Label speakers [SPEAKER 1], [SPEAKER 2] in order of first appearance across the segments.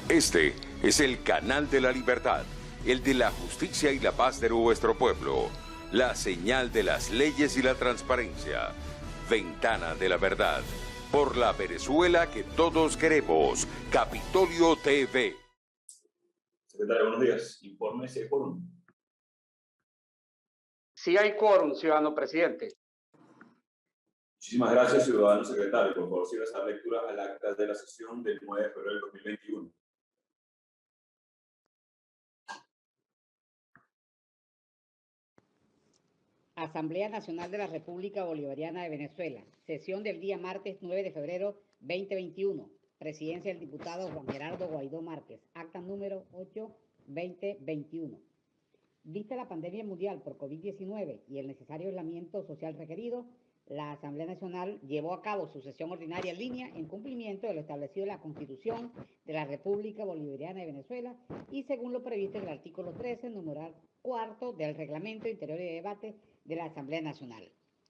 [SPEAKER 1] Este es el canal de la libertad, el de la justicia y la paz de nuestro pueblo, la señal de las leyes y la transparencia, ventana de la verdad, por la Venezuela que todos queremos, Capitolio TV.
[SPEAKER 2] Secretario, buenos días. Informe si hay quórum.
[SPEAKER 3] Sí hay quórum, ciudadano presidente.
[SPEAKER 2] Muchísimas gracias, ciudadano secretario. Por favor, siga esa lectura al acta de la sesión del 9 de febrero del 2021.
[SPEAKER 4] Asamblea Nacional de la República Bolivariana de Venezuela. Sesión del día martes 9 de febrero 2021. Presidencia del diputado Juan Gerardo Guaidó Márquez. Acta número 8-2021. Vista la pandemia mundial por COVID-19 y el necesario aislamiento social requerido, la Asamblea Nacional llevó a cabo su sesión ordinaria en línea en cumplimiento de lo establecido en la Constitución de la República Bolivariana de Venezuela y según lo previsto en el artículo 13, numeral cuarto del Reglamento Interior y de Debate de la Asamblea Nacional.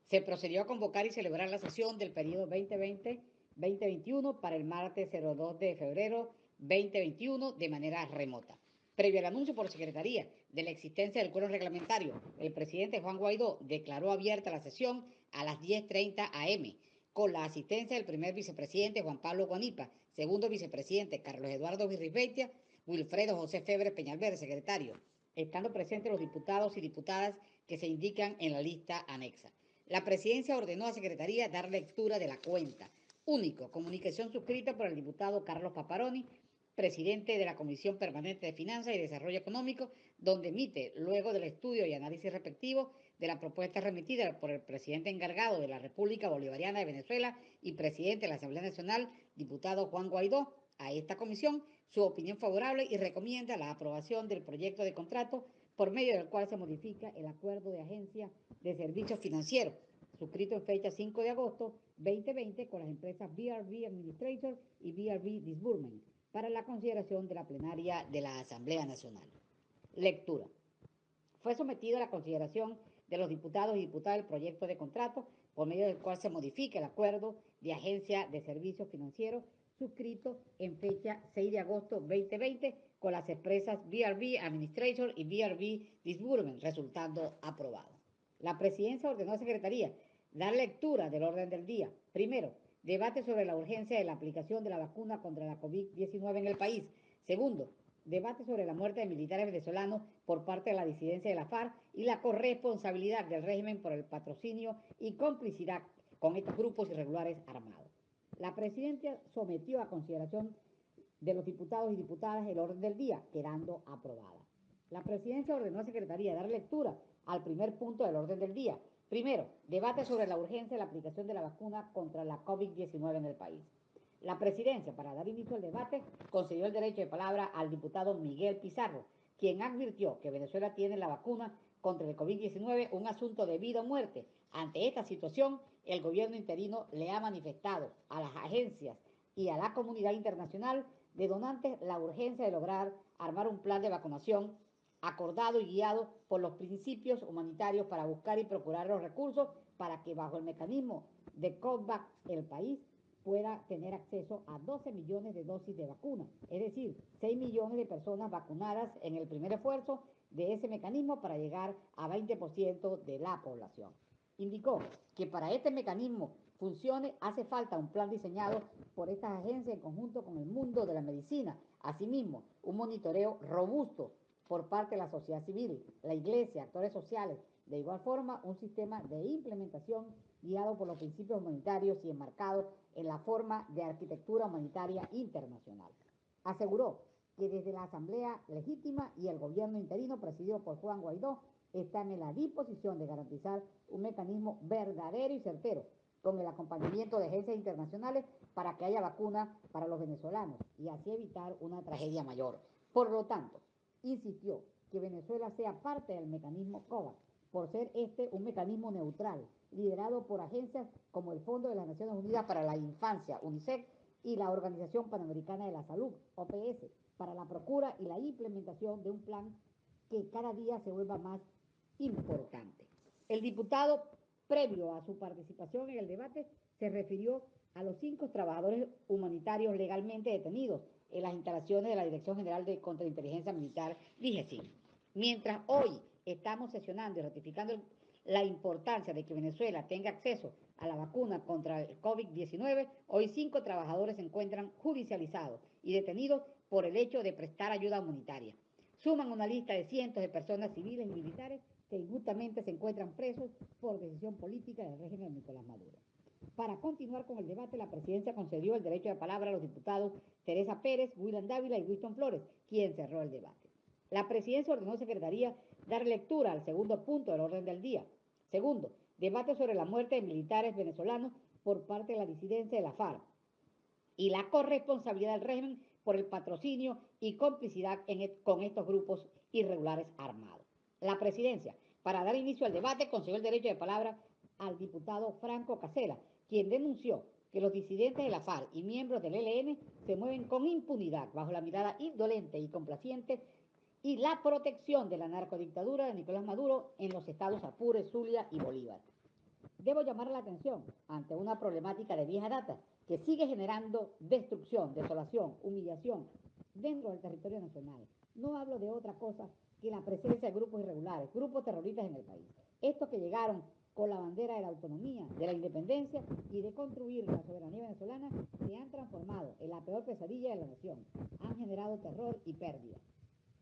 [SPEAKER 4] Se procedió a convocar y celebrar la sesión del periodo 2020-2021 para el martes 02 de febrero 2021 de manera remota. Previo al anuncio por Secretaría de la existencia del quórum reglamentario, el presidente Juan Guaidó declaró abierta la sesión a las 10:30 am, con la asistencia del primer vicepresidente Juan Pablo Guanipa, segundo vicepresidente Carlos Eduardo Virribeitia, Wilfredo José Febre Peñalver, secretario, estando presentes los diputados y diputadas que se indican en la lista anexa. La presidencia ordenó a Secretaría dar lectura de la cuenta. Único, comunicación suscrita por el diputado Carlos Paparoni, presidente de la Comisión Permanente de Finanzas y Desarrollo Económico, donde emite, luego del estudio y análisis respectivo de la propuesta remitida por el presidente encargado de la República Bolivariana de Venezuela y presidente de la Asamblea Nacional, diputado Juan Guaidó, a esta comisión su opinión favorable y recomienda la aprobación del proyecto de contrato por medio del cual se modifica el acuerdo de agencia de servicios financieros, suscrito en fecha 5 de agosto 2020 con las empresas BRB Administrator y BRB Disbursement, para la consideración de la plenaria de la Asamblea Nacional. Lectura. Fue sometido a la consideración de los diputados y diputadas el proyecto de contrato por medio del cual se modifica el acuerdo de agencia de servicios financieros suscrito en fecha 6 de agosto 2020 con las empresas BRB Administrator y BRB Disbursement, resultando aprobado. La presidencia ordenó a Secretaría dar lectura del orden del día. Primero, debate sobre la urgencia de la aplicación de la vacuna contra la COVID-19 en el país. Segundo, debate sobre la muerte de militares venezolanos por parte de la disidencia de la FARC y la corresponsabilidad del régimen por el patrocinio y complicidad con estos grupos irregulares armados. La presidencia sometió a consideración de los diputados y diputadas el orden del día, quedando aprobada. La presidencia ordenó a Secretaría dar lectura al primer punto del orden del día. Primero, debate sobre la urgencia de la aplicación de la vacuna contra la COVID-19 en el país. La presidencia, para dar inicio al debate, concedió el derecho de palabra al diputado Miguel Pizarro, quien advirtió que Venezuela tiene la vacuna contra el COVID-19 un asunto de vida o muerte. Ante esta situación, el gobierno interino le ha manifestado a las agencias y a la comunidad internacional de donantes la urgencia de lograr armar un plan de vacunación acordado y guiado por los principios humanitarios para buscar y procurar los recursos para que bajo el mecanismo de COVAX el país pueda tener acceso a 12 millones de dosis de vacuna, es decir, 6 millones de personas vacunadas en el primer esfuerzo de ese mecanismo para llegar a 20% de la población. Indicó que para este mecanismo funcione hace falta un plan diseñado por estas agencias en conjunto con el mundo de la medicina, asimismo un monitoreo robusto por parte de la sociedad civil, la iglesia, actores sociales, de igual forma un sistema de implementación guiado por los principios humanitarios y enmarcado en la forma de arquitectura humanitaria internacional. Aseguró que desde la Asamblea Legítima y el gobierno interino presidido por Juan Guaidó están en la disposición de garantizar un mecanismo verdadero y certero con el acompañamiento de agencias internacionales para que haya vacuna para los venezolanos y así evitar una tragedia mayor. Por lo tanto, insistió que Venezuela sea parte del mecanismo COVAX, por ser este un mecanismo neutral, liderado por agencias como el Fondo de las Naciones Unidas para la Infancia, UNICEF, y la Organización Panamericana de la Salud, OPS, para la procura y la implementación de un plan que cada día se vuelva más importante. El diputado, previo a su participación en el debate, se refirió a los 5 trabajadores humanitarios legalmente detenidos en las instalaciones de la Dirección General de Contrainteligencia Militar, DIGESIM. Mientras hoy estamos sesionando y ratificando la importancia de que Venezuela tenga acceso a la vacuna contra el COVID-19, hoy 5 trabajadores se encuentran judicializados y detenidos por el hecho de prestar ayuda humanitaria. Suman una lista de cientos de personas civiles y militares que injustamente se encuentran presos por decisión política del régimen de Nicolás Maduro. Para continuar con el debate, la presidencia concedió el derecho de palabra a los diputados Teresa Pérez, William Dávila y Winston Flores, quien cerró el debate. La presidencia ordenó a Secretaría dar lectura al segundo punto del orden del día. Segundo, debate sobre la muerte de militares venezolanos por parte de la disidencia de la FARC y la corresponsabilidad del régimen por el patrocinio y complicidad con estos grupos irregulares armados. La presidencia, para dar inicio al debate, concedió el derecho de palabra al diputado Franco Casela, quien denunció que los disidentes de la FARC y miembros del ELN se mueven con impunidad bajo la mirada indolente y complaciente y la protección de la narcodictadura de Nicolás Maduro en los estados Apure, Zulia y Bolívar. Debo llamar la atención ante una problemática de vieja data que sigue generando destrucción, desolación, humillación dentro del territorio nacional. No hablo de otra cosa que la presencia de grupos irregulares, grupos terroristas en el país. Estos que llegaron con la bandera de la autonomía, de la independencia y de construir la soberanía venezolana, se han transformado en la peor pesadilla de la nación. Han generado terror y pérdida.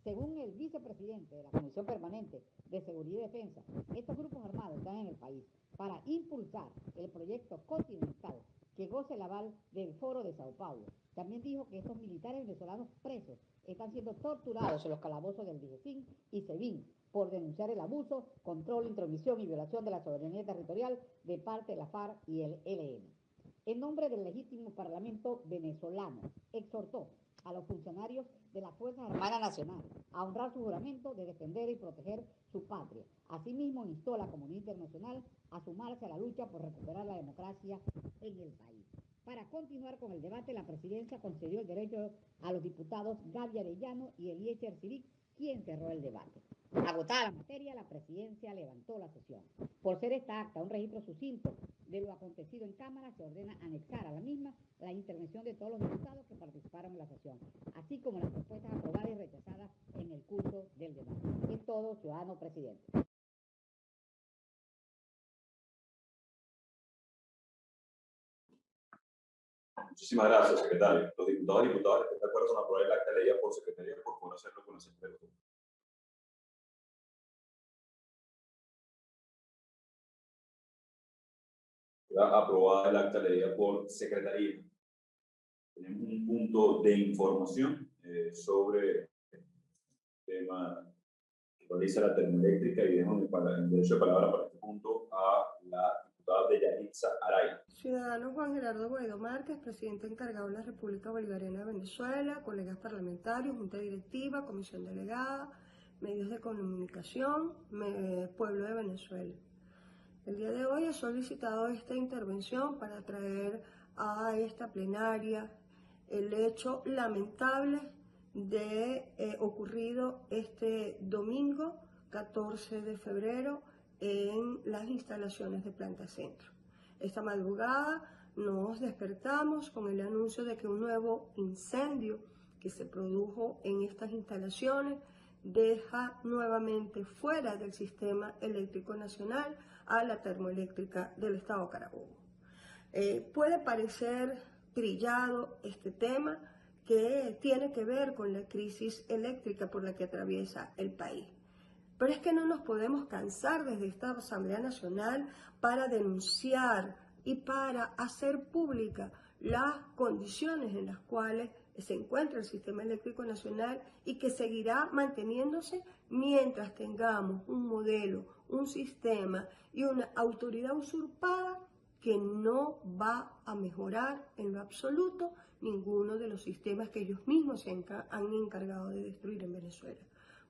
[SPEAKER 4] Según el vicepresidente de la Comisión Permanente de Seguridad y Defensa, estos grupos armados están en el país para impulsar el proyecto continental que goce el aval del Foro de Sao Paulo. También dijo que estos militares venezolanos presos están siendo torturados en los calabozos del DIGESIM y SEBIN por denunciar el abuso, control, intromisión y violación de la soberanía territorial de parte de la FARC y el ELN. En nombre del legítimo Parlamento venezolano, exhortó a los funcionarios de las Fuerzas Armadas Nacionales a honrar su juramento de defender y proteger su patria. Asimismo, instó a la comunidad internacional a sumarse a la lucha por recuperar la democracia en el país. Para continuar con el debate, la presidencia concedió el derecho a los diputados Gaby Arellano y Eliezer Ciric, quien cerró el debate. Agotada la materia, la presidencia levantó la sesión. Por ser esta acta un registro sucinto de lo acontecido en Cámara, se ordena anexar a la misma la intervención de todos los diputados que participaron en la sesión, así como las propuestas aprobadas y rechazadas en el curso del debate. Es todo, ciudadano presidente.
[SPEAKER 2] Muchísimas gracias, secretario. Los diputados y diputadas están de acuerdo con aprobar el acta leída por secretaría, por favor hacerlo con la secretaria. Aprobada el acta leída por secretaría. Tenemos un punto de información sobre el tema que realiza la termoeléctrica y dejo el derecho de palabra para este punto a la diputada Deyanitza Araya.
[SPEAKER 5] Ciudadano Juan Gerardo Guaidó Márquez, presidente encargado de la República Bolivariana de Venezuela, colegas parlamentarios, junta directiva, comisión delegada, medios de comunicación, pueblo de Venezuela. El día de hoy he solicitado esta intervención para traer a esta plenaria el hecho lamentable de ocurrido este domingo 14 de febrero en las instalaciones de Planta Centro. Esta madrugada nos despertamos con el anuncio de que un nuevo incendio que se produjo en estas instalaciones deja nuevamente fuera del sistema eléctrico nacional a la termoeléctrica del estado Carabobo. Puede parecer trillado este tema que tiene que ver con la crisis eléctrica por la que atraviesa el país. Pero es que no nos podemos cansar desde esta Asamblea Nacional para denunciar y para hacer pública las condiciones en las cuales se encuentra el sistema eléctrico nacional y que seguirá manteniéndose mientras tengamos un modelo, un sistema y una autoridad usurpada que no va a mejorar en lo absoluto ninguno de los sistemas que ellos mismos se han encargado de destruir en Venezuela.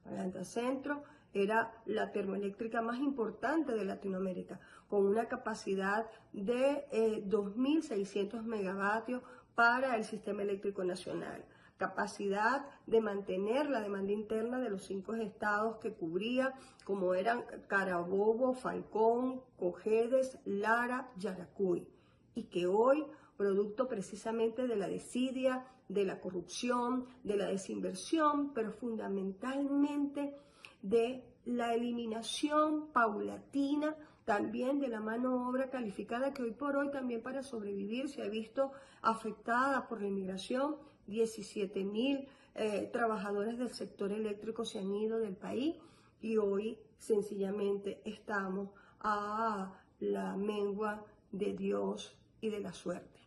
[SPEAKER 5] Planta Centro era la termoeléctrica más importante de Latinoamérica, con una capacidad de 2.600 megavatios para el sistema eléctrico nacional, capacidad de mantener la demanda interna de los 5 estados que cubría, como eran Carabobo, Falcón, Cojedes, Lara, Yaracuy, y que hoy, producto precisamente de la desidia de la corrupción, de la desinversión, pero fundamentalmente de la eliminación paulatina también de la mano obra calificada, que hoy por hoy también para sobrevivir se ha visto afectada por la inmigración. 17.000 trabajadores del sector eléctrico se han ido del país y hoy sencillamente estamos a la mengua de Dios y de la suerte.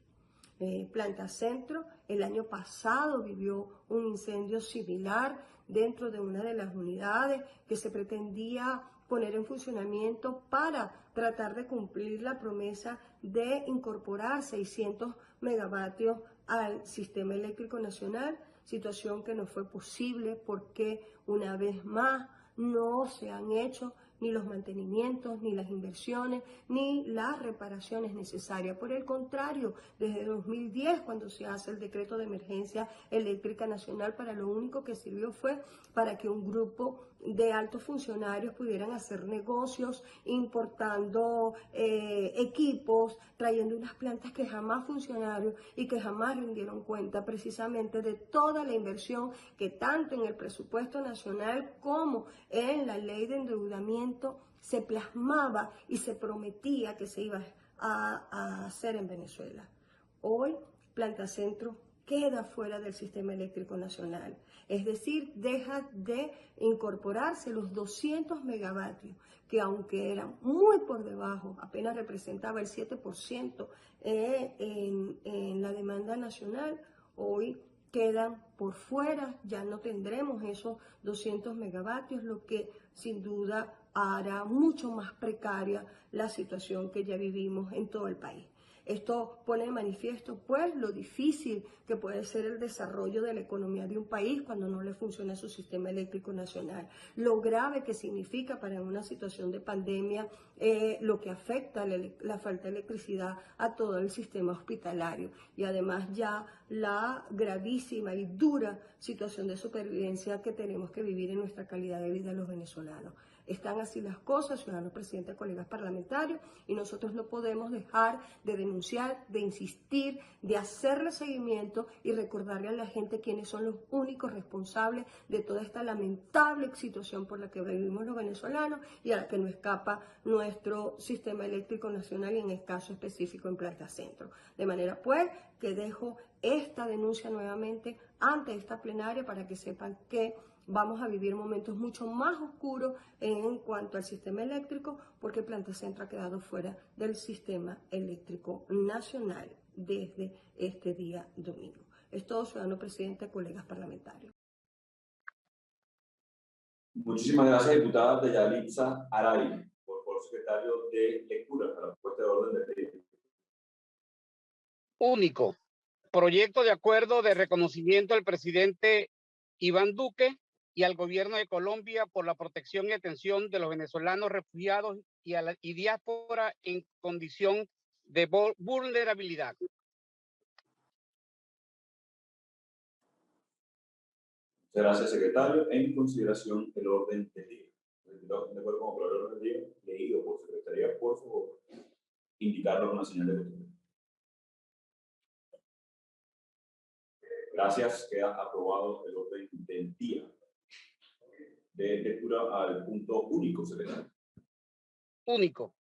[SPEAKER 5] Planta Centro el año pasado vivió un incendio similar dentro de una de las unidades que se pretendía poner en funcionamiento para tratar de cumplir la promesa de incorporar 600 megavatios al sistema eléctrico nacional, situación que no fue posible porque una vez más no se han hecho ni los mantenimientos, ni las inversiones, ni las reparaciones necesarias. Por el contrario, desde 2010, cuando se hace el decreto de emergencia eléctrica nacional, para lo único que sirvió fue para que un grupo de altos funcionarios pudieran hacer negocios importando equipos, trayendo unas plantas que jamás funcionaron y que jamás rindieron cuenta precisamente de toda la inversión que tanto en el presupuesto nacional como en la ley de endeudamiento se plasmaba y se prometía que se iba a hacer en Venezuela. Hoy, Planta Centro queda fuera del sistema eléctrico nacional, es decir, deja de incorporarse los 200 megavatios, que aunque eran muy por debajo, apenas representaba el 7% en la demanda nacional, hoy quedan por fuera, ya no tendremos esos 200 megavatios, lo que sin duda hará mucho más precaria la situación que ya vivimos en todo el país. Esto pone de manifiesto, pues, lo difícil que puede ser el desarrollo de la economía de un país cuando no le funciona su sistema eléctrico nacional. Lo grave que significa para una situación de pandemia lo que afecta la falta de electricidad a todo el sistema hospitalario. Y además ya la gravísima y dura situación de supervivencia que tenemos que vivir en nuestra calidad de vida los venezolanos. Están así las cosas, ciudadano presidente, colegas parlamentarios, y nosotros no podemos dejar de denunciar, de insistir, de hacerle seguimiento y recordarle a la gente quiénes son los únicos responsables de toda esta lamentable situación por la que vivimos los venezolanos y a la que no escapa nuestro sistema eléctrico nacional y en el caso específico en Planta Centro. De manera pues que dejo esta denuncia nuevamente ante esta plenaria para que sepan que vamos a vivir momentos mucho más oscuros en cuanto al sistema eléctrico, porque Planta Centro ha quedado fuera del sistema eléctrico nacional desde este día domingo. Es todo, ciudadano presidente, colegas parlamentarios.
[SPEAKER 2] Muchísimas gracias, diputada Deyalitza Aray, por secretario de lectura para la propuesta de orden del día.
[SPEAKER 3] Único. Proyecto de acuerdo de reconocimiento al presidente Iván Duque y al gobierno de Colombia por la protección y atención de los venezolanos refugiados y diáspora en condición de vulnerabilidad.
[SPEAKER 2] Muchas gracias, secretario. En consideración el orden del día. De acuerdo con el orden del día, leído por secretaría, por favor, indicarlo con una señal de costumbre. Gracias. Queda aprobado el orden del día. De lectura al punto único, secretario.
[SPEAKER 3] Único.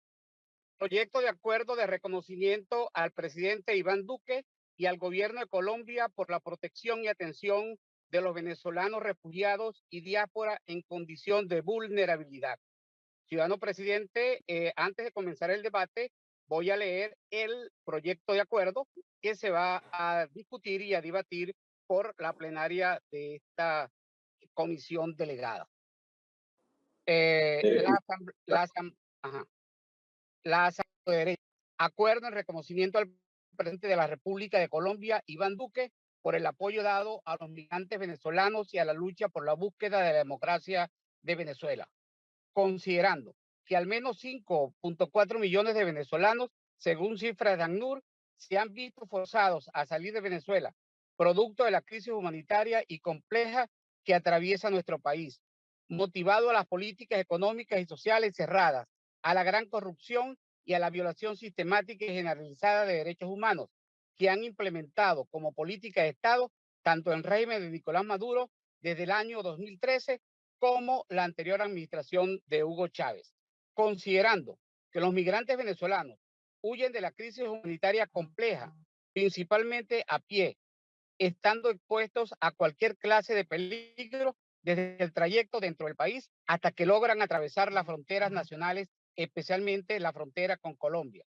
[SPEAKER 3] Proyecto de acuerdo de reconocimiento al presidente Iván Duque y al gobierno de Colombia por la protección y atención de los venezolanos refugiados y diáspora en condición de vulnerabilidad. Ciudadano presidente, antes de comenzar el debate, voy a leer el proyecto de acuerdo que se va a discutir y a debatir por la plenaria de esta comisión delegada. La Asamblea de Derecho acuerda en reconocimiento al presidente de la República de Colombia, Iván Duque, por el apoyo dado a los migrantes venezolanos y a la lucha por la búsqueda de la democracia de Venezuela, considerando que al menos 5.4 millones de venezolanos, según cifras de ACNUR, se han visto forzados a salir de Venezuela, producto de la crisis humanitaria y compleja que atraviesa nuestro país, motivado a las políticas económicas y sociales cerradas, a la gran corrupción y a la violación sistemática y generalizada de derechos humanos que han implementado como política de Estado tanto en régimen de Nicolás Maduro desde el año 2013 como la anterior administración de Hugo Chávez, considerando que los migrantes venezolanos huyen de la crisis humanitaria compleja, principalmente a pie, estando expuestos a cualquier clase de peligro desde el trayecto dentro del país hasta que logran atravesar las fronteras nacionales, especialmente la frontera con Colombia,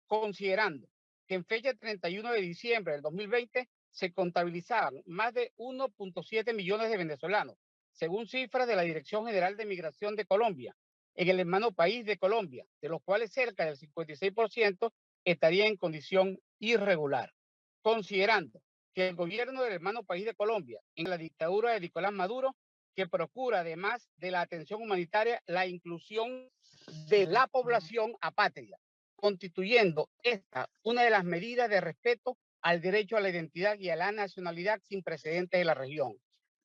[SPEAKER 3] considerando que en fecha 31 de diciembre del 2020 se contabilizaban más de 1.7 millones de venezolanos, según cifras de la Dirección General de Migración de Colombia, en el hermano país de Colombia, de los cuales cerca del 56% estaría en condición irregular, considerando que el gobierno del hermano país de Colombia, en la dictadura de Nicolás Maduro, que procura, además de la atención humanitaria, la inclusión de la población apátrida, constituyendo esta una de las medidas de respeto al derecho a la identidad y a la nacionalidad sin precedentes de la región,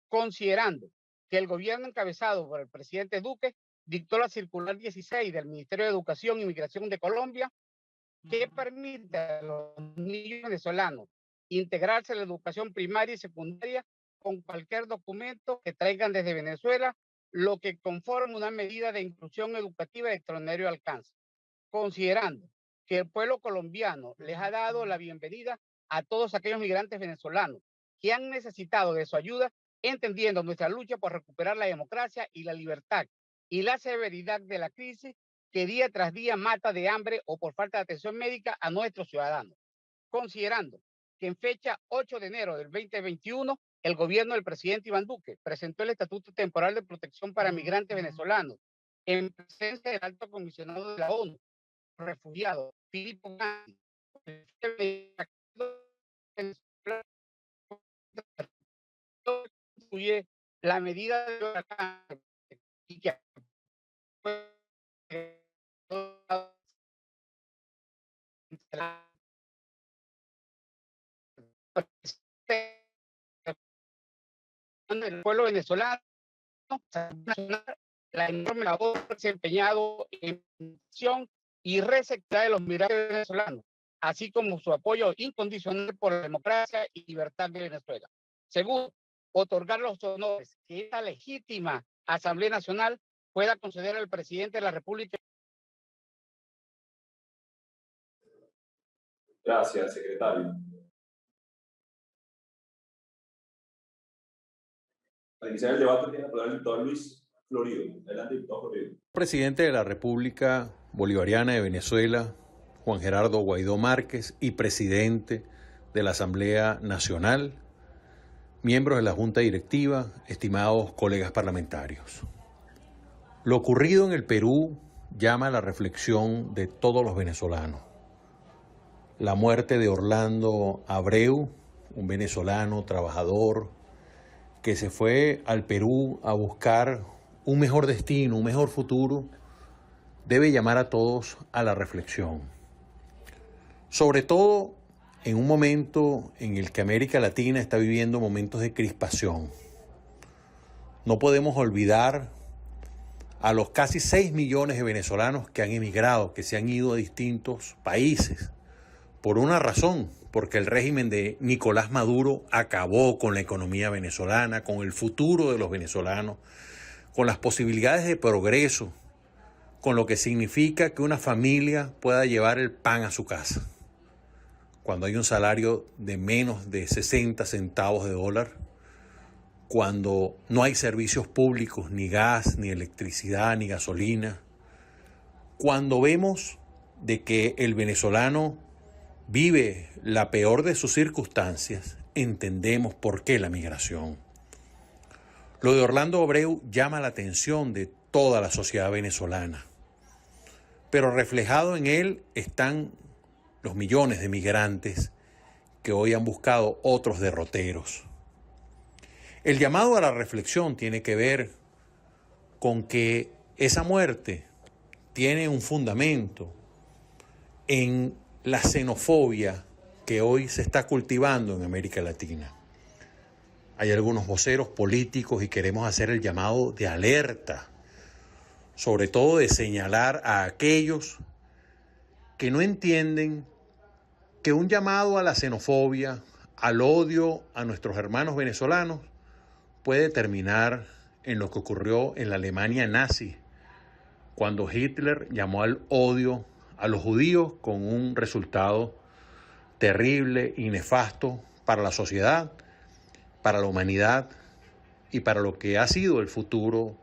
[SPEAKER 3] considerando que el gobierno encabezado por el presidente Duque dictó la circular 16 del Ministerio de Educación y Migración de Colombia, que permite a los niños venezolanos integrarse a la educación primaria y secundaria con cualquier documento que traigan desde Venezuela, lo que conforma una medida de inclusión educativa de extraordinario alcance, considerando que el pueblo colombiano les ha dado la bienvenida a todos aquellos migrantes venezolanos que han necesitado de su ayuda, entendiendo nuestra lucha por recuperar la democracia y la libertad y la severidad de la crisis que día tras día mata de hambre o por falta de atención médica a nuestros ciudadanos, considerando que en fecha 8 de enero del 2021, el gobierno del presidente Iván Duque presentó el Estatuto Temporal de Protección para Migrantes Venezolanos en presencia del Alto Comisionado de la ONU, refugiado Filippo Grandi, incluye la medida de y que el pueblo venezolano, la enorme labor desempeñado en protección y recepción de los migrantes venezolanos, así como su apoyo incondicional por la democracia y libertad de Venezuela. Segundo, otorgar los honores que esta legítima Asamblea Nacional pueda conceder al presidente de la República.
[SPEAKER 2] Gracias, secretario. Para iniciar el debate tiene la palabra el diputado Luis Florido. Adelante, diputado Florido.
[SPEAKER 6] Presidente de la República Bolivariana de Venezuela, Juan Gerardo Guaidó Márquez, y presidente de la Asamblea Nacional, miembros de la Junta Directiva, estimados colegas parlamentarios. Lo ocurrido en el Perú llama a la reflexión de todos los venezolanos. La muerte de Orlando Abreu, un venezolano trabajador que se fue al Perú a buscar un mejor destino, un mejor futuro, debe llamar a todos a la reflexión. Sobre todo en un momento en el que América Latina está viviendo momentos de crispación. No podemos olvidar a los casi 6 millones de venezolanos que han emigrado, que se han ido a distintos países, por una razón, porque el régimen de Nicolás Maduro acabó con la economía venezolana, con el futuro de los venezolanos, con las posibilidades de progreso, con lo que significa que una familia pueda llevar el pan a su casa. Cuando hay un salario de menos de 60 centavos de dólar, cuando no hay servicios públicos, ni gas, ni electricidad, ni gasolina, cuando vemos de que el venezolano vive la peor de sus circunstancias, entendemos por qué la migración. Lo de Orlando Abreu llama la atención de toda la sociedad venezolana, pero reflejado en él están los millones de migrantes que hoy han buscado otros derroteros. El llamado a la reflexión tiene que ver con que esa muerte tiene un fundamento en la xenofobia que hoy se está cultivando en América Latina. Hay algunos voceros políticos y queremos hacer el llamado de alerta, sobre todo de señalar a aquellos que no entienden que un llamado a la xenofobia, al odio a nuestros hermanos venezolanos puede terminar en lo que ocurrió en la Alemania nazi, cuando Hitler llamó al odio a los judíos con un resultado terrible y nefasto para la sociedad, para la humanidad y para lo que ha sido el futuro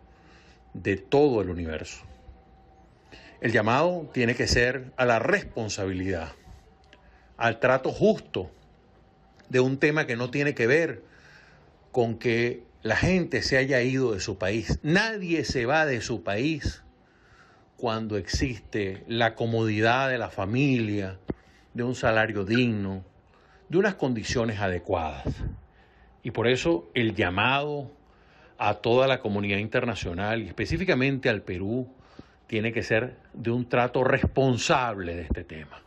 [SPEAKER 6] de todo el universo. El llamado tiene que ser a la responsabilidad, al trato justo de un tema que no tiene que ver con que la gente se haya ido de su país. Nadie se va de su país cuando existe la comodidad de la familia, de un salario digno, de unas condiciones adecuadas. Y por eso el llamado a toda la comunidad internacional y específicamente al Perú tiene que ser de un trato responsable de este tema.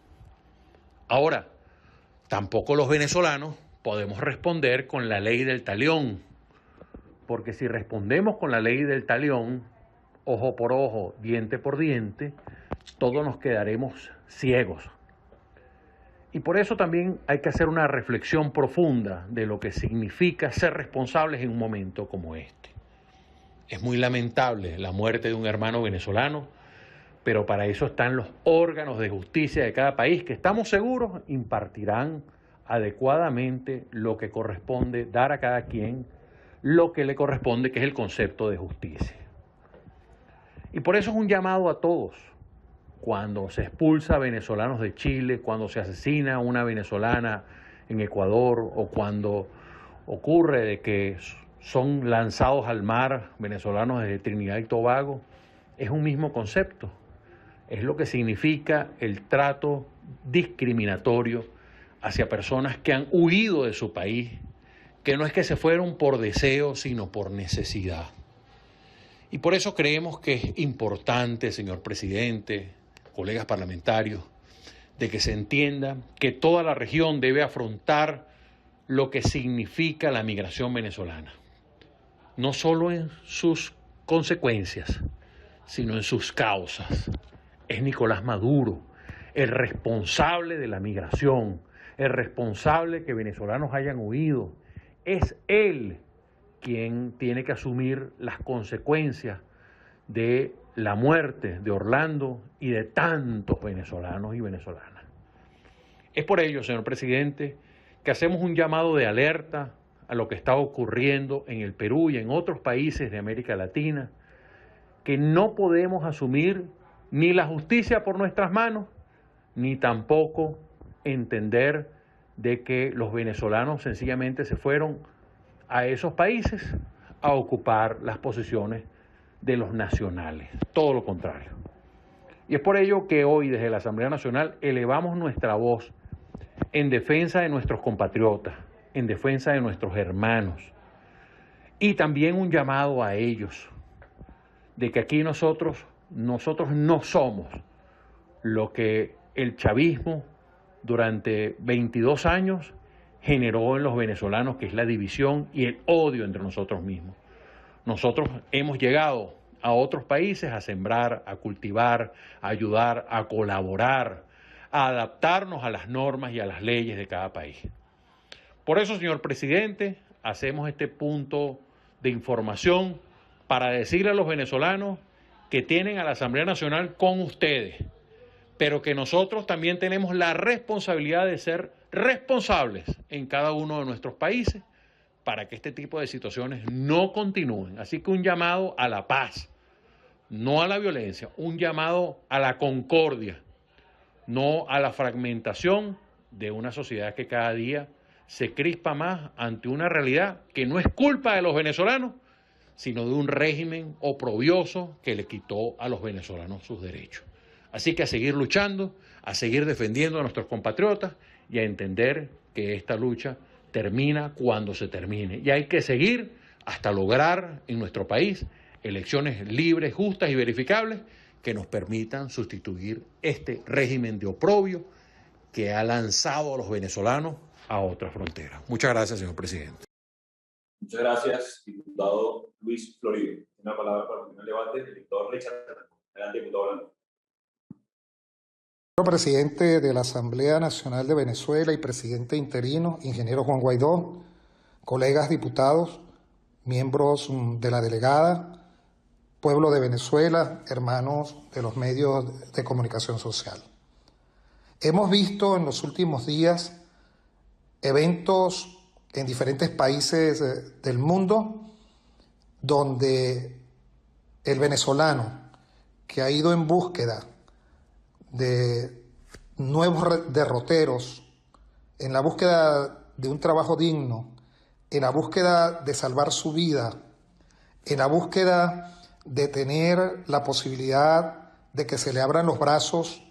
[SPEAKER 6] Ahora, tampoco los venezolanos podemos responder con la ley del talión, porque si respondemos con la ley del talión, ojo por ojo, diente por diente, todos nos quedaremos ciegos. Y por eso también hay que hacer una reflexión profunda de lo que significa ser responsables en un momento como este. Es muy lamentable la muerte de un hermano venezolano, pero para eso están los órganos de justicia de cada país, que estamos seguros impartirán adecuadamente lo que corresponde dar a cada quien lo que le corresponde, que es el concepto de justicia. Y por eso es un llamado a todos. Cuando se expulsa a venezolanos de Chile, cuando se asesina a una venezolana en Ecuador, o cuando ocurre de que son lanzados al mar venezolanos desde Trinidad y Tobago, es un mismo concepto. Es lo que significa el trato discriminatorio hacia personas que han huido de su país, que no es que se fueron por deseo, sino por necesidad. Y por eso creemos que es importante, señor presidente, colegas parlamentarios, de que se entienda que toda la región debe afrontar lo que significa la migración venezolana, no solo en sus consecuencias, sino en sus causas. Es Nicolás Maduro el responsable de la migración, el responsable que venezolanos hayan huido. Es él quien tiene que asumir las consecuencias de la muerte de Orlando y de tantos venezolanos y venezolanas. Es por ello, señor presidente, que hacemos un llamado de alerta a lo que está ocurriendo en el Perú y en otros países de América Latina, que no podemos asumir ni la justicia por nuestras manos, ni tampoco entender de que los venezolanos sencillamente se fueron a esos países a ocupar las posiciones de los nacionales, todo lo contrario. Y es por ello que hoy desde la Asamblea Nacional elevamos nuestra voz en defensa de nuestros compatriotas, en defensa de nuestros hermanos, y también un llamado a ellos, de que aquí nosotros no somos lo que el chavismo durante 22 años generó en los venezolanos, que es la división y el odio entre nosotros mismos. Nosotros hemos llegado a otros países a sembrar, a cultivar, a ayudar, a colaborar, a adaptarnos a las normas y a las leyes de cada país. Por eso, señor presidente, hacemos este punto de información para decirle a los venezolanos que tienen a la Asamblea Nacional con ustedes, pero que nosotros también tenemos la responsabilidad de ser responsables en cada uno de nuestros países para que este tipo de situaciones no continúen. Así que un llamado a la paz, no a la violencia, un llamado a la concordia, no a la fragmentación de una sociedad que cada día se crispa más ante una realidad que no es culpa de los venezolanos, sino de un régimen oprobioso que le quitó a los venezolanos sus derechos. Así que a seguir luchando, a seguir defendiendo a nuestros compatriotas y a entender que esta lucha termina cuando se termine. Y hay que seguir hasta lograr en nuestro país elecciones libres, justas y verificables que nos permitan sustituir este régimen de oprobio que ha lanzado a los venezolanos a otra frontera. Muchas gracias, señor presidente.
[SPEAKER 2] Muchas gracias, diputado Luis Florido. Tiene la palabra para el debate el diputado Richard. Adelante, diputado Blanco.
[SPEAKER 7] Presidente de la Asamblea Nacional de Venezuela y presidente interino, ingeniero Juan Guaidó, colegas diputados, miembros de la delegada, pueblo de Venezuela, hermanos de los medios de comunicación social. Hemos visto en los últimos días eventos en diferentes países del mundo donde el venezolano que ha ido en búsqueda de nuevos derroteros, en la búsqueda de un trabajo digno, en la búsqueda de salvar su vida, en la búsqueda de tener la posibilidad de que se le abran los brazos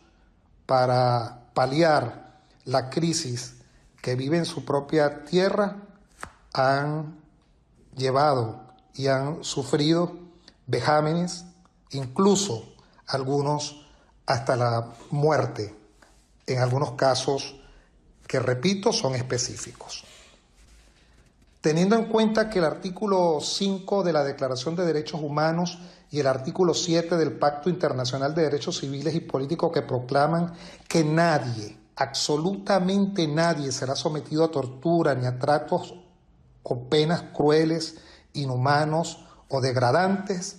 [SPEAKER 7] para paliar la crisis que vive en su propia tierra, han llevado y han sufrido vejámenes, incluso algunos hasta la muerte, en algunos casos que, repito, son específicos. Teniendo en cuenta que el artículo 5 de la Declaración de Derechos Humanos y el artículo 7 del Pacto Internacional de Derechos Civiles y Políticos que proclaman que nadie, absolutamente nadie, será sometido a tortura ni a tratos o penas crueles, inhumanos o degradantes,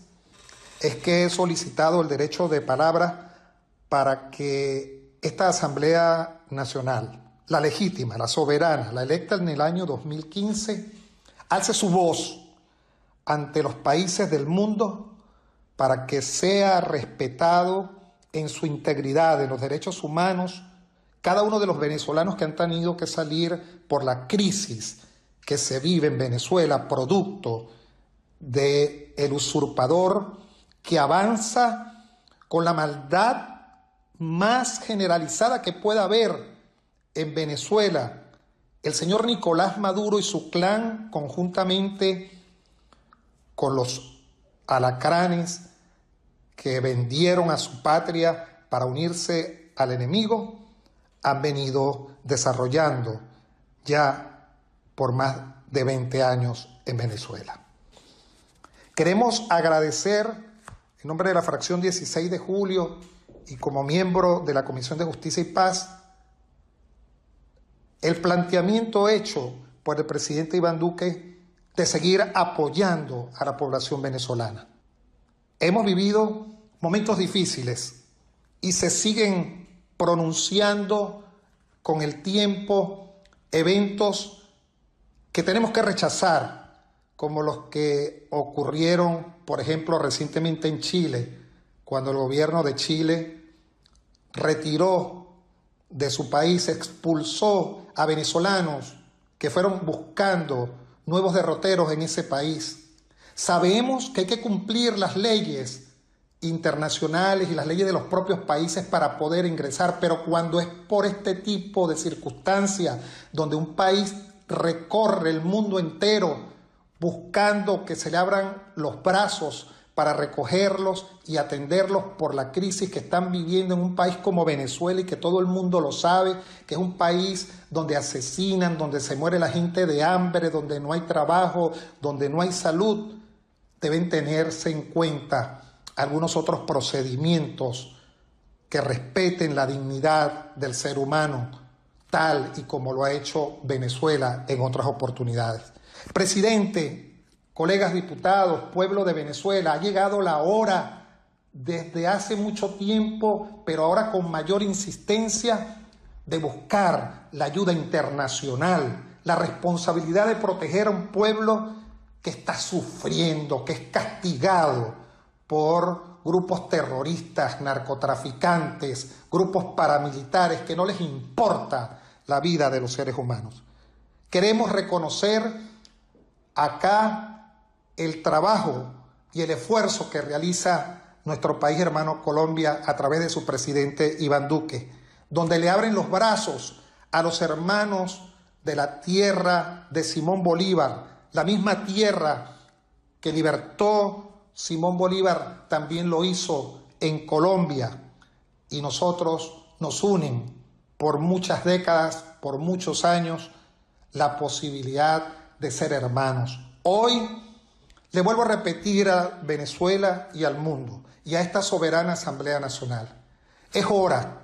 [SPEAKER 7] es que he solicitado el derecho de palabra para que esta Asamblea Nacional, la legítima, la soberana, la electa en el año 2015, alce su voz ante los países del mundo para que sea respetado en su integridad, en los derechos humanos, cada uno de los venezolanos que han tenido que salir por la crisis que se vive en Venezuela, producto del usurpador que avanza con la maldad más generalizada que pueda haber en Venezuela. El señor Nicolás Maduro y su clan, conjuntamente con los alacranes que vendieron a su patria para unirse al enemigo, han venido desarrollando ya por más de 20 años en Venezuela. Queremos agradecer, en nombre de la fracción 16 de julio y como miembro de la Comisión de Justicia y Paz, el planteamiento hecho por el presidente Iván Duque de seguir apoyando a la población venezolana. Hemos vivido momentos difíciles y se siguen pronunciando con el tiempo eventos que tenemos que rechazar, como los que ocurrieron, por ejemplo, recientemente en Chile, cuando el gobierno de Chile retiró de su país, expulsó a venezolanos que fueron buscando nuevos derroteros en ese país. Sabemos que hay que cumplir las leyes internacionales y las leyes de los propios países para poder ingresar, pero cuando es por este tipo de circunstancias donde un país recorre el mundo entero buscando que se le abran los brazos para recogerlos y atenderlos por la crisis que están viviendo en un país como Venezuela y que todo el mundo lo sabe, que es un país donde asesinan, donde se muere la gente de hambre, donde no hay trabajo, donde no hay salud, deben tenerse en cuenta algunos otros procedimientos que respeten la dignidad del ser humano, tal y como lo ha hecho Venezuela en otras oportunidades. Presidente, colegas diputados, pueblo de Venezuela, ha llegado la hora desde hace mucho tiempo, pero ahora con mayor insistencia, de buscar la ayuda internacional, la responsabilidad de proteger a un pueblo que está sufriendo, que es castigado por grupos terroristas, narcotraficantes, grupos paramilitares, que no les importa la vida de los seres humanos. Queremos reconocer acá el trabajo y el esfuerzo que realiza nuestro país hermano Colombia a través de su presidente Iván Duque, donde le abren los brazos a los hermanos de la tierra de Simón Bolívar, la misma tierra que libertó Simón Bolívar, también lo hizo en Colombia, y nosotros nos unen por muchas décadas, por muchos años, la posibilidad de ser hermanos. Hoy le vuelvo a repetir a Venezuela y al mundo y a esta soberana Asamblea Nacional: es hora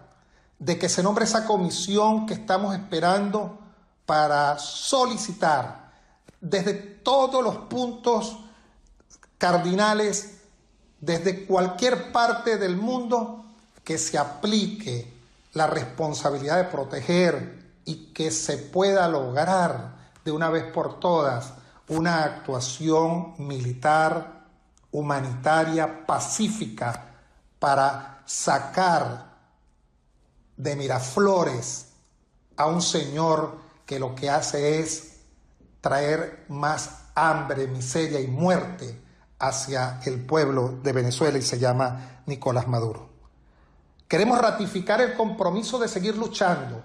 [SPEAKER 7] de que se nombre esa comisión que estamos esperando para solicitar desde todos los puntos cardinales, desde cualquier parte del mundo, que se aplique la responsabilidad de proteger y que se pueda lograr de una vez por todas una actuación militar, humanitaria, pacífica, para sacar de Miraflores a un señor que lo que hace es traer más hambre, miseria y muerte hacia el pueblo de Venezuela, y se llama Nicolás Maduro. Queremos ratificar el compromiso de seguir luchando.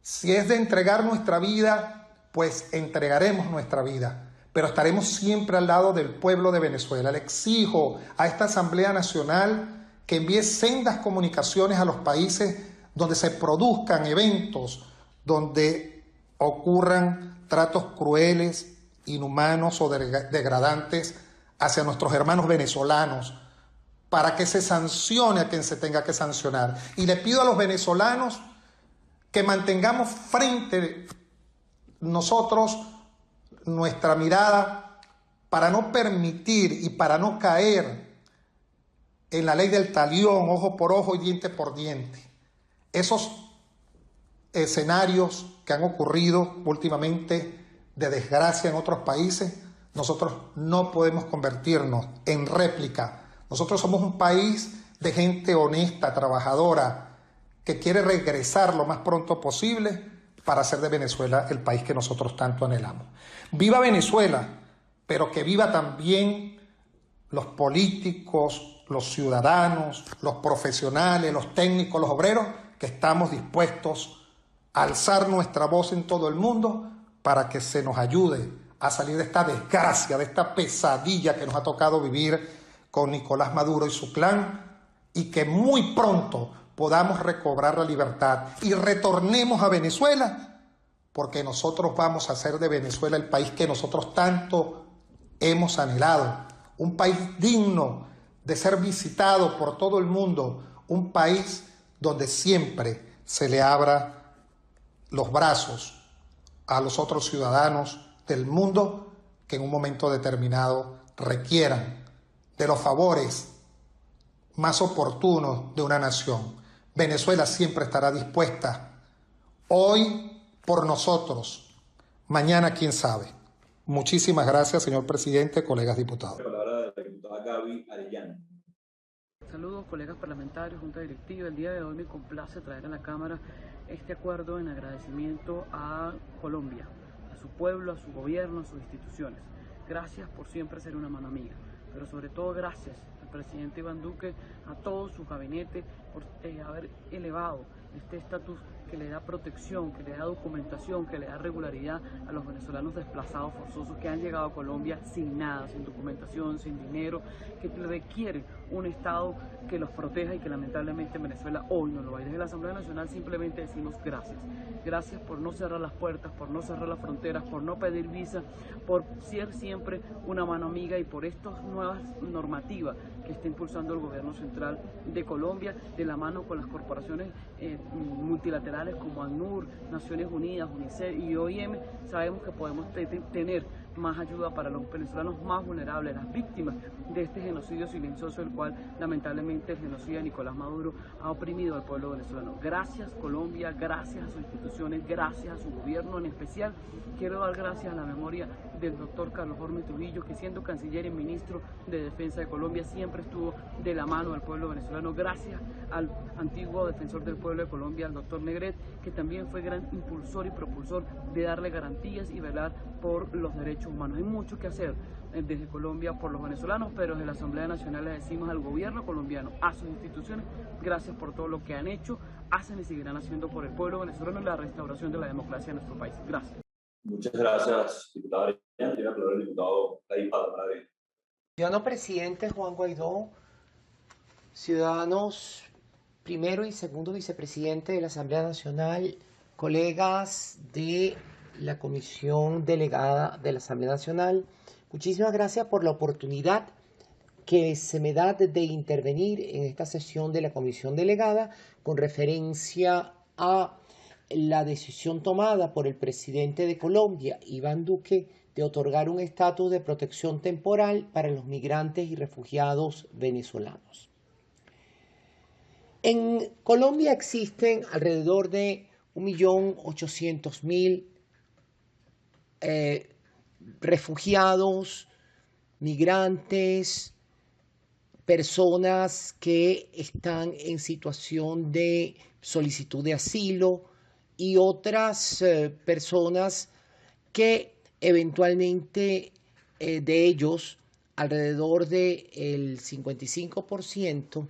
[SPEAKER 7] Si es de entregar nuestra vida, pues entregaremos nuestra vida, pero estaremos siempre al lado del pueblo de Venezuela. Le exijo a esta Asamblea Nacional que envíe sendas comunicaciones a los países donde se produzcan eventos, donde ocurran tratos crueles, inhumanos o degradantes hacia nuestros hermanos venezolanos, para que se sancione a quien se tenga que sancionar. Y le pido a los venezolanos que mantengamos frente nosotros nuestra mirada para no permitir y para no caer en la ley del talión, ojo por ojo y diente por diente. Esos escenarios que han ocurrido últimamente de desgracia en otros países, nosotros no podemos convertirnos en réplica. Nosotros somos un país de gente honesta, trabajadora, que quiere regresar lo más pronto posible para hacer de Venezuela el país que nosotros tanto anhelamos. ¡Viva Venezuela! Pero que viva también los políticos, los ciudadanos, los profesionales, los técnicos, los obreros, que estamos dispuestos a alzar nuestra voz en todo el mundo para que se nos ayude a salir de esta desgracia, de esta pesadilla que nos ha tocado vivir con Nicolás Maduro y su clan, y que muy pronto podamos recobrar la libertad y retornemos a Venezuela, porque nosotros vamos a hacer de Venezuela el país que nosotros tanto hemos anhelado, un país digno de ser visitado por todo el mundo, un país donde siempre se le abra los brazos a los otros ciudadanos del mundo que en un momento determinado requieran de los favores más oportunos de una nación. Venezuela siempre estará dispuesta, hoy por nosotros, mañana quién sabe. Muchísimas gracias, señor presidente, colegas diputados.
[SPEAKER 2] La palabra de la diputada Gaby Arellano.
[SPEAKER 8] Saludos, colegas parlamentarios, junta directiva. El día de hoy me complace traer a la Cámara este acuerdo en agradecimiento a Colombia, a su pueblo, a su gobierno, a sus instituciones. Gracias por siempre ser una mano amiga, pero sobre todo gracias al presidente Iván Duque, a todo su gabinete por haber elevado este estatus que le da protección, que le da documentación, que le da regularidad a los venezolanos desplazados forzosos que han llegado a Colombia sin nada, sin documentación, sin dinero, que requieren un Estado que los proteja y que lamentablemente en Venezuela hoy no lo hay. Desde la Asamblea Nacional simplemente decimos gracias. Gracias por no cerrar las puertas, por no cerrar las fronteras, por no pedir visa, por ser siempre una mano amiga y por estas nuevas normativas que está impulsando el gobierno central de Colombia de la mano con las corporaciones multilaterales como ACNUR, Naciones Unidas, UNICEF y OIM. Sabemos que podemos tener más ayuda para los venezolanos más vulnerables, las víctimas de este genocidio silencioso, el cual lamentablemente el genocida Nicolás Maduro ha oprimido al pueblo venezolano. Gracias Colombia, gracias a sus instituciones, gracias a su gobierno. En especial quiero dar gracias a la memoria del doctor Carlos Hormes Trujillo, que siendo canciller y ministro de Defensa de Colombia siempre estuvo de la mano del pueblo venezolano. Gracias al antiguo defensor del pueblo de Colombia, al doctor Negret, que también fue gran impulsor y propulsor de darle garantías y velar por los derechos humanos. Hay mucho que hacer desde Colombia por los venezolanos, pero desde la Asamblea Nacional le decimos al gobierno colombiano, a sus instituciones, gracias por todo lo que han hecho, hacen y seguirán haciendo por el pueblo venezolano en la restauración de la democracia en nuestro país. Gracias.
[SPEAKER 2] Muchas gracias, diputada Arellano. Tiene la palabra el diputado David Padre.
[SPEAKER 9] Ciudadano presidente Juan Guaidó, ciudadanos primero y segundo vicepresidente de la Asamblea Nacional, colegas de la Comisión Delegada de la Asamblea Nacional, muchísimas gracias por la oportunidad que se me da de intervenir en esta sesión de la Comisión Delegada con referencia a la decisión tomada por el presidente de Colombia, Iván Duque, de otorgar un estatus de protección temporal para los migrantes y refugiados venezolanos. En Colombia existen alrededor de 1.800.000 refugiados, migrantes, personas que están en situación de solicitud de asilo y otras personas que eventualmente de ellos, alrededor del 55%,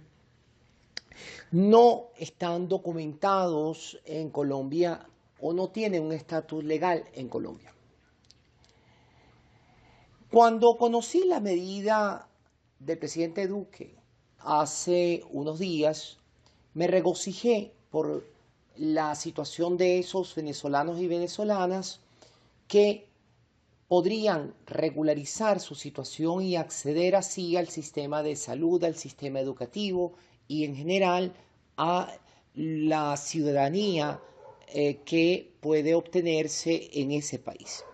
[SPEAKER 9] no están documentados en Colombia o no tienen un estatus legal en Colombia. Cuando conocí la medida del presidente Duque hace unos días, me regocijé por la situación de esos venezolanos y venezolanas que podrían regularizar su situación y acceder así al sistema de salud, al sistema educativo y en general a la ciudadanía que puede obtenerse en ese país.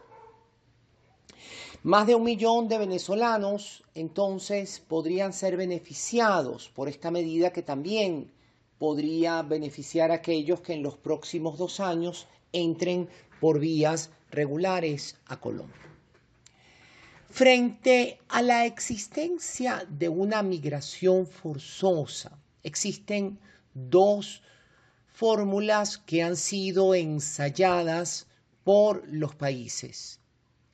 [SPEAKER 9] Más de 1 millón de venezolanos entonces podrían ser beneficiados por esta medida que también podría beneficiar a aquellos que en los próximos 2 años entren por vías regulares a Colombia. Frente a la existencia de una migración forzosa, existen 2 fórmulas que han sido ensayadas por los países.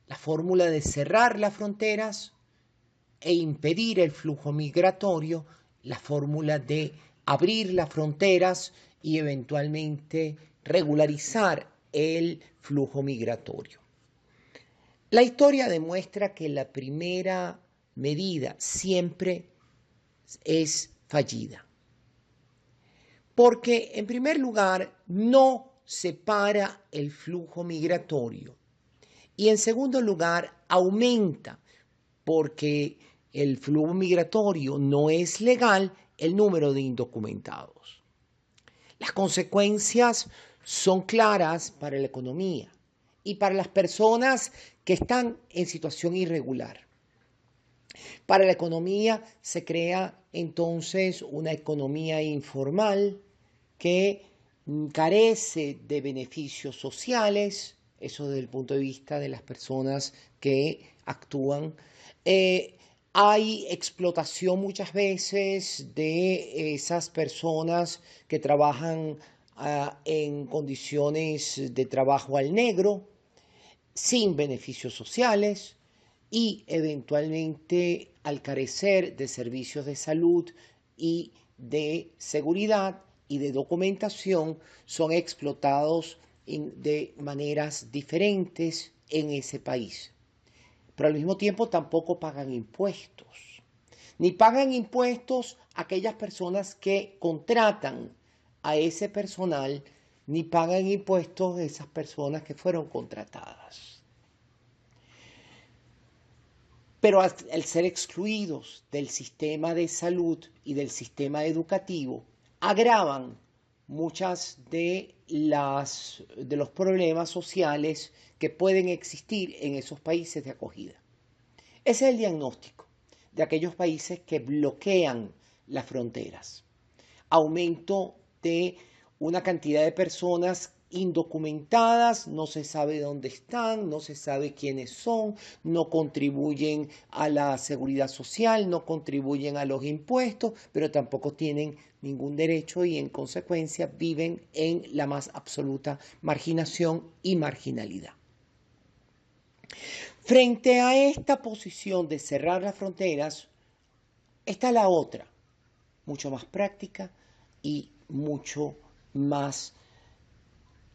[SPEAKER 9] La fórmula de cerrar las fronteras e impedir el flujo migratorio, la fórmula de abrir las fronteras y eventualmente regularizar el flujo migratorio. La historia demuestra que la primera medida siempre es fallida, porque en primer lugar no separa el flujo migratorio y en segundo lugar aumenta, porque el flujo migratorio no es legal, el número de indocumentados. Las consecuencias son claras para la economía y para las personas que están en situación irregular. Para la economía se crea entonces una economía informal que carece de beneficios sociales, eso desde el punto de vista de las personas que actúan. Hay explotación muchas veces de esas personas que trabajan en condiciones de trabajo al negro, sin beneficios sociales y eventualmente al carecer de servicios de salud y de seguridad y de documentación son explotados de maneras diferentes en ese país. Pero al mismo tiempo tampoco pagan impuestos, ni pagan impuestos aquellas personas que contratan a ese personal, ni pagan impuestos esas personas que fueron contratadas. Pero al ser excluidos del sistema de salud y del sistema educativo, agravan muchas de los problemas sociales que pueden existir en esos países de acogida. Ese es el diagnóstico de aquellos países que bloquean las fronteras. Aumento de una cantidad de personas indocumentadas, no se sabe dónde están, no se sabe quiénes son, no contribuyen a la seguridad social, no contribuyen a los impuestos, pero tampoco tienen ningún derecho y en consecuencia viven en la más absoluta marginación y marginalidad. Frente a esta posición de cerrar las fronteras, está la otra, mucho más práctica y mucho más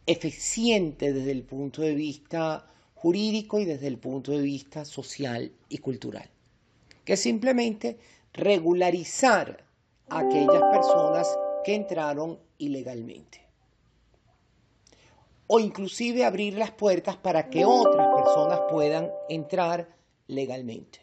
[SPEAKER 9] eficiente desde el punto de vista jurídico y desde el punto de vista social y cultural, que es simplemente regularizar a aquellas personas que entraron ilegalmente o inclusive abrir las puertas para que otras personas puedan entrar legalmente.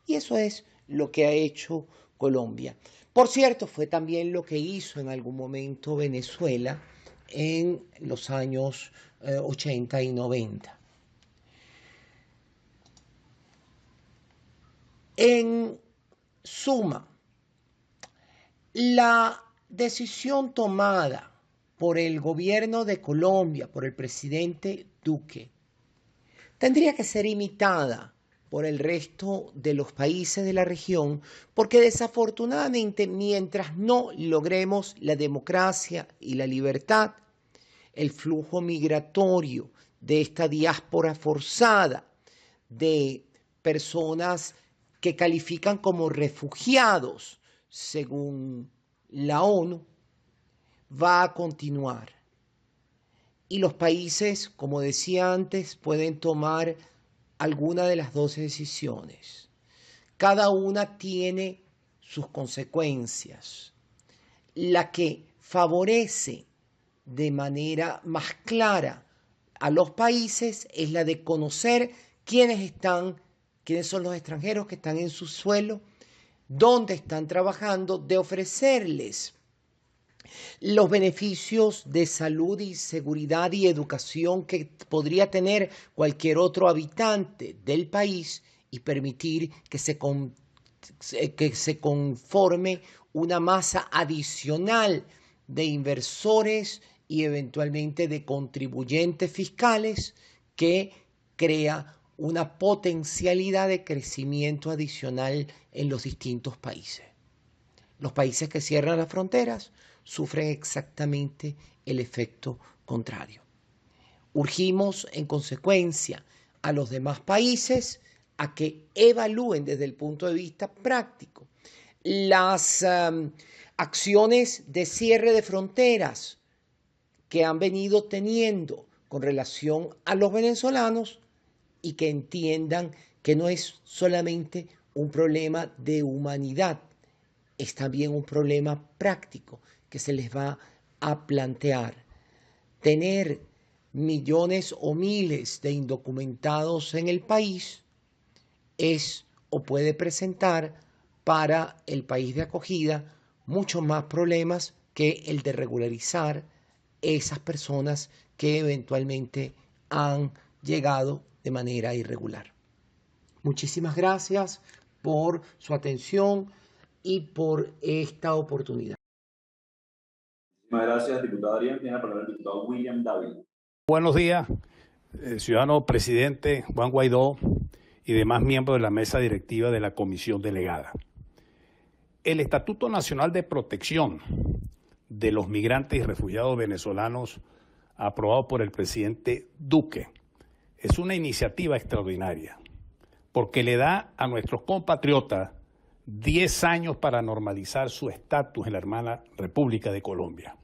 [SPEAKER 9] Y eso es lo que ha hecho Colombia. Por cierto, fue también lo que hizo en algún momento Venezuela en los años 80 y 90. En suma, la decisión tomada por el gobierno de Colombia, por el presidente Duque, tendría que ser imitada por el resto de los países de la región, porque desafortunadamente mientras no logremos la democracia y la libertad, el flujo migratorio de esta diáspora forzada de personas que califican como refugiados según la ONU, va a continuar. Y los países, como decía antes, pueden tomar alguna de las dos decisiones. Cada una tiene sus consecuencias. La que favorece de manera más clara a los países es la de conocer quiénes son los extranjeros que están en su suelo, dónde están trabajando, de ofrecerles los beneficios de salud y seguridad y educación que podría tener cualquier otro habitante del país y permitir que se conforme una masa adicional de inversores y eventualmente de contribuyentes fiscales que crea una potencialidad de crecimiento adicional en los distintos países. Los países que cierran las fronteras sufren exactamente el efecto contrario. Urgimos, en consecuencia, a los demás países a que evalúen desde el punto de vista práctico las acciones de cierre de fronteras que han venido teniendo con relación a los venezolanos y que entiendan que no es solamente un problema de humanidad, es también un problema práctico que se les va a plantear. Tener millones o miles de indocumentados en el país es o puede presentar para el país de acogida muchos más problemas que el de regularizar esas personas que eventualmente han llegado de manera irregular. Muchísimas gracias por su atención y por esta oportunidad.
[SPEAKER 2] Muchas gracias, diputada Arias. Tiene la palabra el diputado William Dávila.
[SPEAKER 10] Buenos días, ciudadano presidente Juan Guaidó y demás miembros de la mesa directiva de la comisión delegada. El Estatuto Nacional de Protección de los Migrantes y Refugiados Venezolanos, aprobado por el presidente Duque, es una iniciativa extraordinaria porque le da a nuestros compatriotas 10 años para normalizar su estatus en la hermana República de Colombia.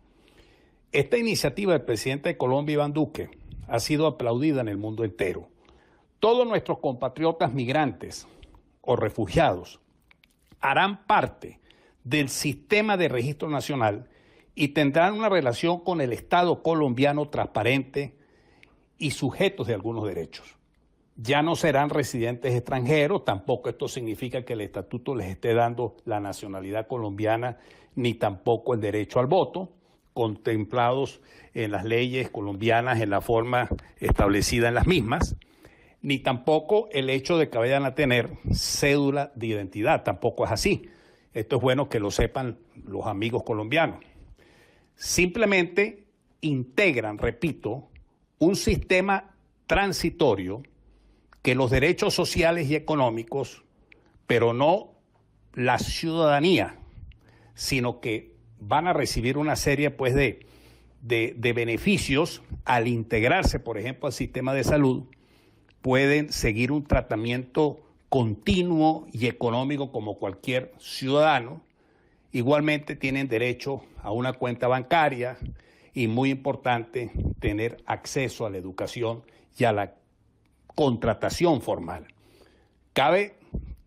[SPEAKER 10] Esta iniciativa del presidente de Colombia, Iván Duque, ha sido aplaudida en el mundo entero. Todos nuestros compatriotas migrantes o refugiados harán parte del sistema de registro nacional y tendrán una relación con el Estado colombiano transparente y sujetos de algunos derechos. Ya no serán residentes extranjeros, tampoco esto significa que el estatuto les esté dando la nacionalidad colombiana, ni tampoco el derecho al voto, contemplados en las leyes colombianas en la forma establecida en las mismas, ni tampoco el hecho de que vayan a tener cédula de identidad, tampoco es así. Esto es bueno que lo sepan los amigos colombianos. Simplemente integran, repito, un sistema transitorio que los derechos sociales y económicos, pero no la ciudadanía, sino que van a recibir una serie pues, de beneficios al integrarse, por ejemplo, al sistema de salud, pueden seguir un tratamiento continuo y económico como cualquier ciudadano. Igualmente tienen derecho a una cuenta bancaria y, muy importante, tener acceso a la educación y a la contratación formal. Cabe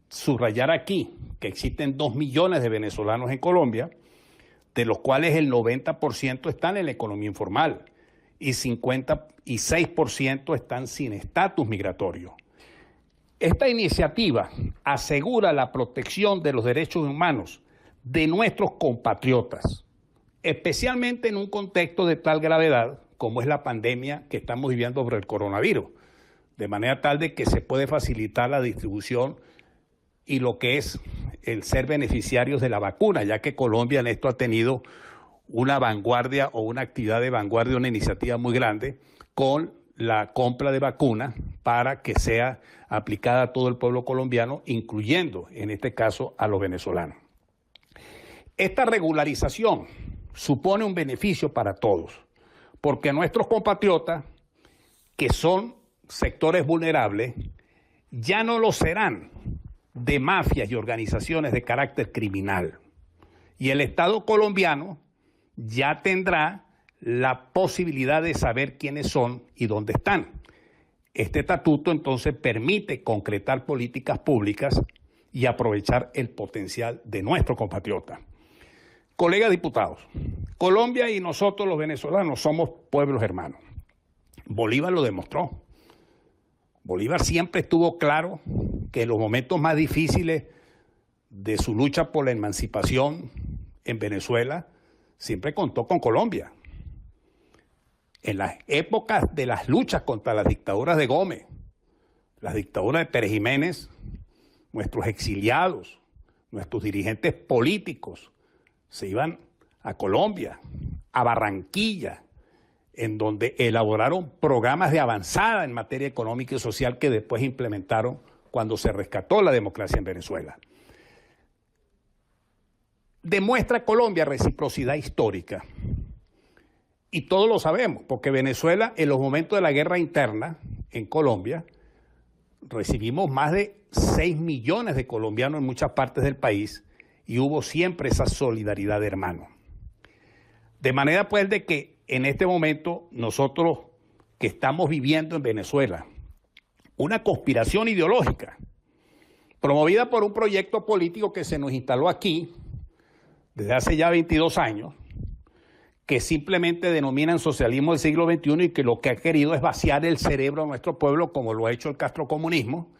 [SPEAKER 10] subrayar aquí que existen 2 millones de venezolanos en Colombia, de los cuales el 90% están en la economía informal y 56% están sin estatus migratorio. Esta iniciativa asegura la protección de los derechos humanos de nuestros compatriotas, especialmente en un contexto de tal gravedad como es la pandemia que estamos viviendo por el coronavirus, de manera tal de que se puede facilitar la distribución y lo que es el ser beneficiarios de la vacuna, ya que Colombia en esto ha tenido una vanguardia o una actividad de vanguardia, una iniciativa muy grande con la compra de vacunas para que sea aplicada a todo el pueblo colombiano, incluyendo en este caso a los venezolanos. Esta regularización supone un beneficio para todos, porque nuestros compatriotas, que son sectores vulnerables, ya no lo serán de mafias y organizaciones de carácter criminal. Y el Estado colombiano ya tendrá la posibilidad de saber quiénes son y dónde están. Este estatuto entonces permite concretar políticas públicas y aprovechar el potencial de nuestros compatriotas. Colegas diputados, Colombia y nosotros los venezolanos somos pueblos hermanos. Bolívar lo demostró. Bolívar siempre estuvo claro que en los momentos más difíciles de su lucha por la emancipación en Venezuela, siempre contó con Colombia. En las épocas de las luchas contra las dictaduras de Gómez, las dictaduras de Pérez Jiménez, nuestros exiliados, nuestros dirigentes políticos se iban a Colombia, a Barranquilla, en donde elaboraron programas de avanzada en materia económica y social que después implementaron cuando se rescató la democracia en Venezuela. Demuestra Colombia reciprocidad histórica. Y todos lo sabemos, porque Venezuela, en los momentos de la guerra interna en Colombia, recibimos más de 6 millones de colombianos en muchas partes del país y hubo siempre esa solidaridad de hermanos. De manera pues de que en este momento nosotros que estamos viviendo en Venezuela una conspiración ideológica promovida por un proyecto político que se nos instaló aquí desde hace ya 22 años, que simplemente denominan socialismo del siglo XXI y que lo que ha querido es vaciar el cerebro de nuestro pueblo como lo ha hecho el castrocomunismo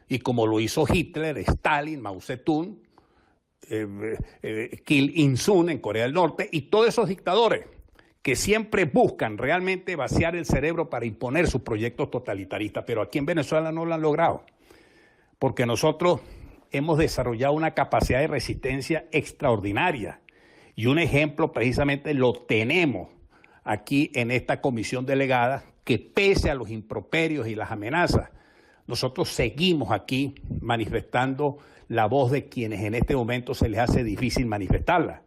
[SPEAKER 10] y como lo hizo Hitler, Stalin, Mao Zedong, Kim Il-sung en Corea del Norte y todos esos dictadores que siempre buscan realmente vaciar el cerebro para imponer sus proyectos totalitaristas, pero aquí en Venezuela no lo han logrado, porque nosotros hemos desarrollado una capacidad de resistencia extraordinaria y un ejemplo precisamente lo tenemos aquí en esta comisión delegada, que pese a los improperios y las amenazas, nosotros seguimos aquí manifestando la voz de quienes en este momento se les hace difícil manifestarla,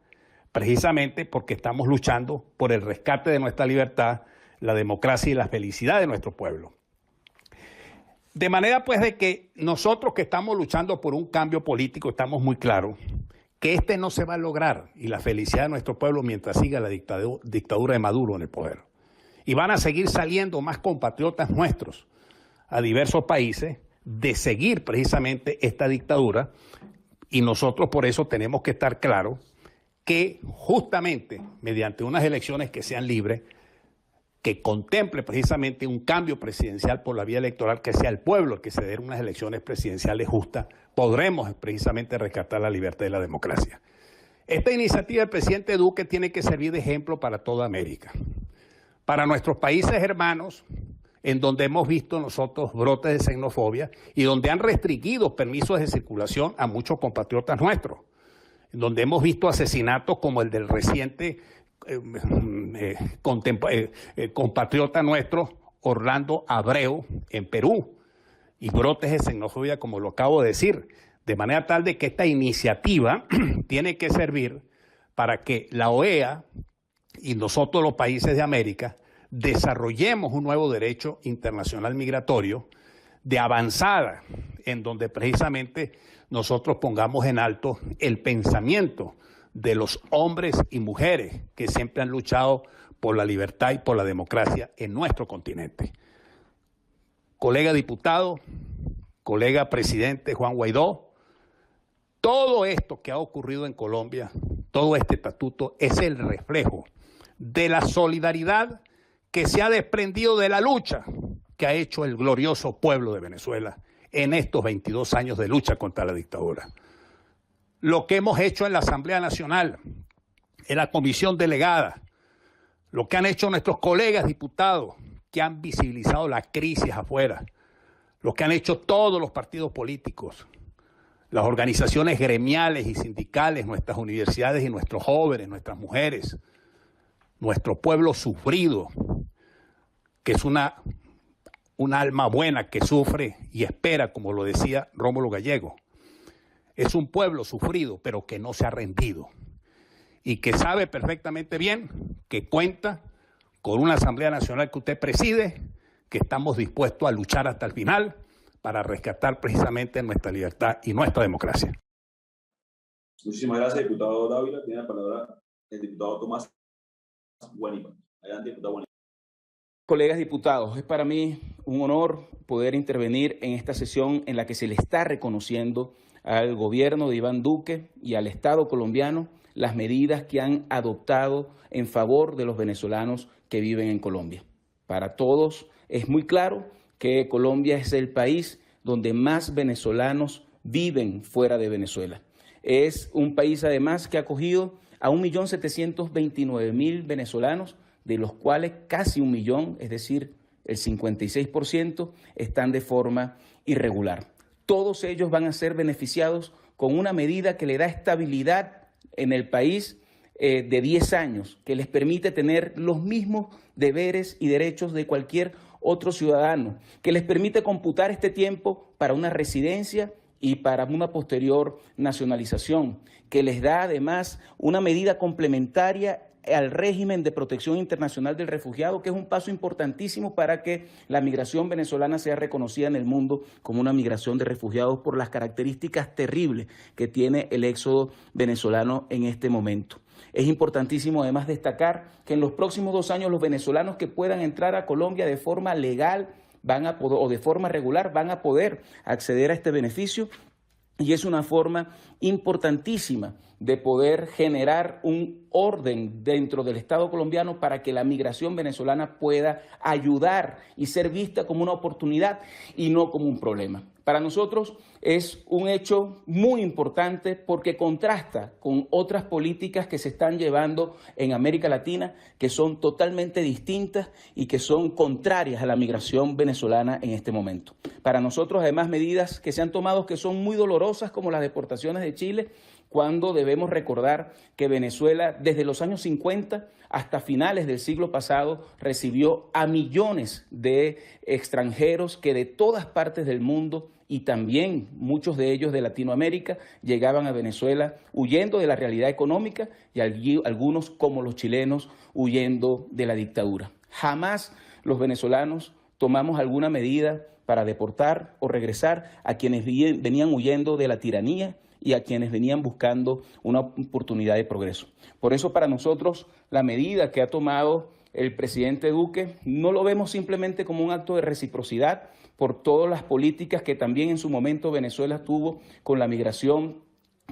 [SPEAKER 10] precisamente porque estamos luchando por el rescate de nuestra libertad, la democracia y la felicidad de nuestro pueblo. De manera pues de que nosotros que estamos luchando por un cambio político estamos muy claros que este no se va a lograr y la felicidad de nuestro pueblo mientras siga la dictadura de Maduro en el poder. Y van a seguir saliendo más compatriotas nuestros a diversos países de seguir precisamente esta dictadura y nosotros por eso tenemos que estar claros que justamente mediante unas elecciones que sean libres, que contemple precisamente un cambio presidencial por la vía electoral, que sea el pueblo el que se den unas elecciones presidenciales justas, podremos precisamente rescatar la libertad y la democracia. Esta iniciativa del presidente Duque tiene que servir de ejemplo para toda América, para nuestros países hermanos, en donde hemos visto nosotros brotes de xenofobia y donde han restringido permisos de circulación a muchos compatriotas nuestros, en donde hemos visto asesinatos como el del reciente compatriota nuestro Orlando Abreu en Perú y brotes de xenofobia como lo acabo de decir, de manera tal de que esta iniciativa tiene que servir para que la OEA y nosotros los países de América desarrollemos un nuevo derecho internacional migratorio de avanzada en donde precisamente nosotros pongamos en alto el pensamiento de los hombres y mujeres que siempre han luchado por la libertad y por la democracia en nuestro continente. Colega diputado, colega presidente Juan Guaidó, todo esto que ha ocurrido en Colombia, todo este estatuto es el reflejo de la solidaridad que se ha desprendido de la lucha que ha hecho el glorioso pueblo de Venezuela en estos 22 años de lucha contra la dictadura. Lo que hemos hecho en la Asamblea Nacional, en la Comisión Delegada, lo que han hecho nuestros colegas diputados que han visibilizado la crisis afuera, lo que han hecho todos los partidos políticos, las organizaciones gremiales y sindicales, nuestras universidades y nuestros jóvenes, nuestras mujeres, nuestro pueblo sufrido, que es una alma buena que sufre y espera, como lo decía Rómulo Gallego. Es un pueblo sufrido, pero que no se ha rendido y que sabe perfectamente bien que cuenta con una Asamblea Nacional que usted preside, que estamos dispuestos a luchar hasta el final para rescatar precisamente nuestra libertad y nuestra democracia.
[SPEAKER 2] Muchísimas gracias, diputado Dávila. Tiene la palabra el diputado Tomás Guanipa. Adelante, diputado Guanipa.
[SPEAKER 11] Colegas diputados, es para mí un honor poder intervenir en esta sesión en la que se le está reconociendo al gobierno de Iván Duque y al Estado colombiano las medidas que han adoptado en favor de los venezolanos que viven en Colombia. Para todos es muy claro que Colombia es el país donde más venezolanos viven fuera de Venezuela. Es un país además que ha acogido a 1.729.000 venezolanos, de los cuales casi 1 millón, es decir, el 56%, están de forma irregular. Todos ellos van a ser beneficiados con una medida que le da estabilidad en el país de 10 años, que les permite tener los mismos deberes y derechos de cualquier otro ciudadano, que les permite computar este tiempo para una residencia y para una posterior nacionalización, que les da además una medida complementaria al régimen de protección internacional del refugiado, que es un paso importantísimo para que la migración venezolana sea reconocida en el mundo como una migración de refugiados por las características terribles que tiene el éxodo venezolano en este momento. Es importantísimo además destacar que en los próximos 2 años los venezolanos que puedan entrar a Colombia de forma legal o de forma regular van a poder acceder a este beneficio, y es una forma importantísima de poder generar un orden dentro del Estado colombiano para que la migración venezolana pueda ayudar y ser vista como una oportunidad y no como un problema. Para nosotros es un hecho muy importante porque contrasta con otras políticas que se están llevando en América Latina, que son totalmente distintas y que son contrarias a la migración venezolana en este momento. Para nosotros, además, medidas que se han tomado que son muy dolorosas, como las deportaciones de Chile, cuando debemos recordar que Venezuela desde los años 50 hasta finales del siglo pasado recibió a millones de extranjeros que de todas partes del mundo y también muchos de ellos de Latinoamérica llegaban a Venezuela huyendo de la realidad económica y algunos, como los chilenos, huyendo de la dictadura. Jamás los venezolanos tomamos alguna medida para deportar o regresar a quienes venían huyendo de la tiranía y a quienes venían buscando una oportunidad de progreso. Por eso para nosotros la medida que ha tomado el presidente Duque no lo vemos simplemente como un acto de reciprocidad por todas las políticas que también en su momento Venezuela tuvo con la migración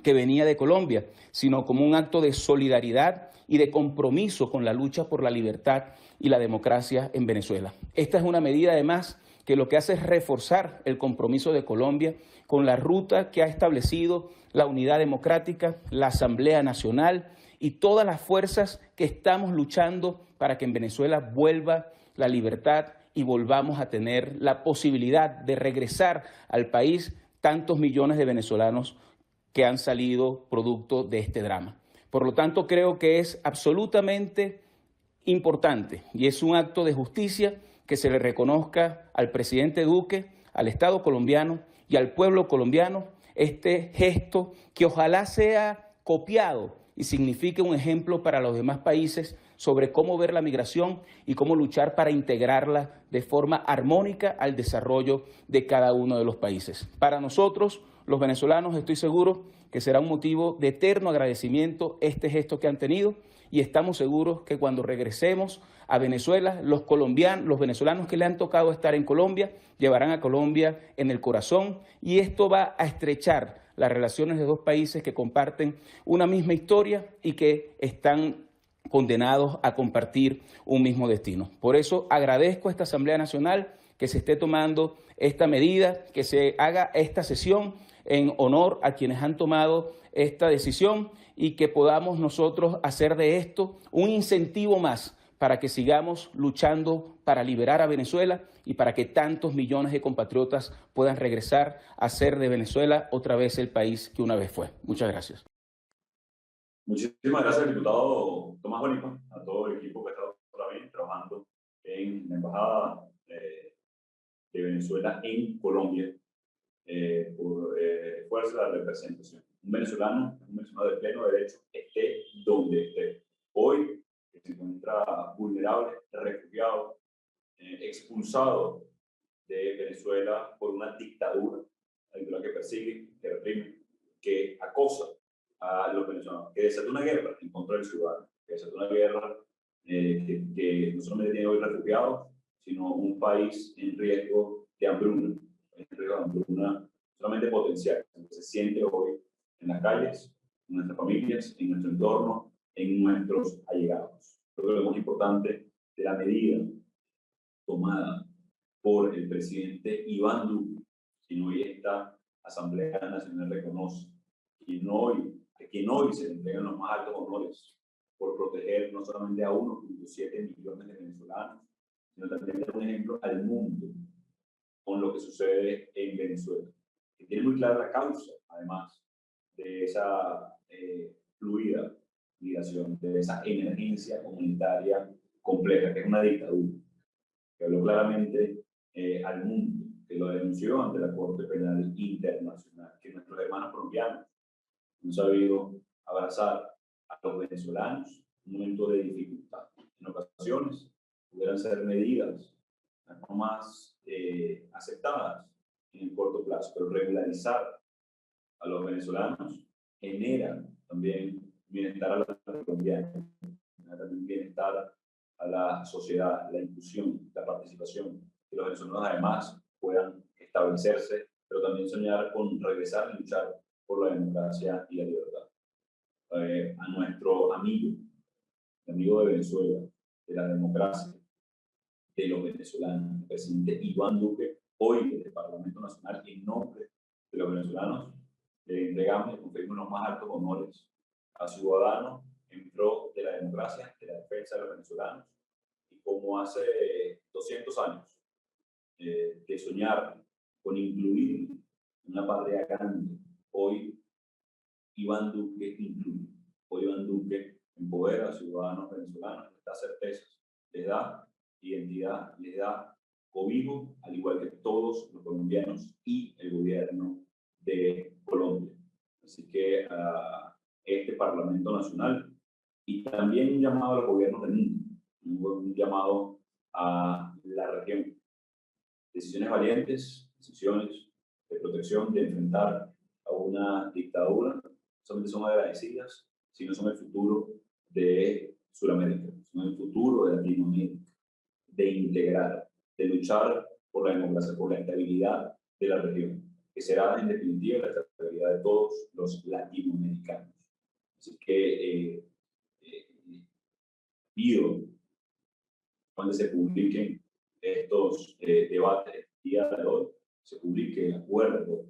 [SPEAKER 11] que venía de Colombia, sino como un acto de solidaridad y de compromiso con la lucha por la libertad y la democracia en Venezuela. Esta es una medida además que lo que hace es reforzar el compromiso de Colombia con la ruta que ha establecido la Unidad Democrática, la Asamblea Nacional y todas las fuerzas que estamos luchando para que en Venezuela vuelva la libertad y volvamos a tener la posibilidad de regresar al país tantos millones de venezolanos que han salido producto de este drama. Por lo tanto, creo que es absolutamente importante y es un acto de justicia que se le reconozca al presidente Duque, al Estado colombiano y al pueblo colombiano este gesto que ojalá sea copiado y signifique un ejemplo para los demás países sobre cómo ver la migración y cómo luchar para integrarla de forma armónica al desarrollo de cada uno de los países. Para nosotros, los venezolanos, estoy seguro que será un motivo de eterno agradecimiento este gesto que han tenido y estamos seguros que cuando regresemos a Venezuela, los venezolanos que le han tocado estar en Colombia, llevarán a Colombia en el corazón y esto va a estrechar las relaciones de dos países que comparten una misma historia y que están condenados a compartir un mismo destino. Por eso agradezco a esta Asamblea Nacional que se esté tomando esta medida, que se haga esta sesión en honor a quienes han tomado esta decisión y que podamos nosotros hacer de esto un incentivo más para que sigamos luchando para liberar a Venezuela y para que tantos millones de compatriotas puedan regresar a ser de Venezuela otra vez el país que una vez fue. Muchas gracias.
[SPEAKER 2] Muchísimas gracias, diputado Tomás Bonipa, a todo el equipo que ha estado también trabajando en la Embajada de Venezuela en Colombia por fuerza de la representación. Un venezolano de pleno derecho, esté donde esté. Hoy se encuentra vulnerable, refugiado, expulsado de Venezuela por una dictadura que persigue, que reprime, que acosa a los venezolanos, que desató una guerra en contra del ciudadano, que desató una guerra que no solamente tiene hoy refugiados, sino un país en riesgo de hambruna, solamente potencial, que se siente hoy en las calles, en nuestras familias, en nuestro entorno, en nuestros allegados. Creo que lo más importante de la medida tomada por el presidente Iván Duque, quien hoy esta Asamblea Nacional reconoce, a quien hoy se le entregan los más altos honores por proteger no solamente a 1.7 millones de venezolanos, sino también dar un ejemplo al mundo con lo que sucede en Venezuela, que tiene muy clara la causa, además, de esa fluida migración, de esa emergencia comunitaria compleja, que es una dictadura, que habló claramente al mundo, que lo denunció ante la Corte Penal Internacional, que nuestros hermanos colombianos han sabido abrazar a los venezolanos en un momento de dificultad. En ocasiones pudieran ser medidas no más aceptadas en el corto plazo, pero regularizar a los venezolanos genera también bienestar a los colombianos, genera también bienestar a la sociedad, la inclusión, la participación, que los venezolanos además puedan establecerse, pero también soñar con regresar y luchar por la democracia y la libertad. A nuestro amigo de Venezuela, de la democracia, de los venezolanos, el presidente Iván Duque, hoy desde el Parlamento Nacional, en nombre de los venezolanos, le entregamos y conferimos los más altos honores a ciudadanos en pro de la democracia, de la defensa de los venezolanos, y como hace 200 años, de soñar con incluir una patria grande, hoy Iván Duque incluye. Hoy Iván Duque empodera a ciudadanos venezolanos, les da certezas, les da identidad, les da cobijo, al igual que todos los colombianos y el gobierno de Colombia. Así que este Parlamento Nacional, y también un llamado a los gobiernos del mundo, un llamado a la región. Decisiones valientes, decisiones de protección, de enfrentar a una dictadura, no solamente son agradecidas, sino son el futuro de Sudamérica, son el futuro de Latinoamérica, de integrar, de luchar por la democracia, por la estabilidad de la región, que será en definitiva la estabilidad de todos los latinoamericanos. Así que pido, cuando se publiquen estos debates el día de hoy, se publique el acuerdo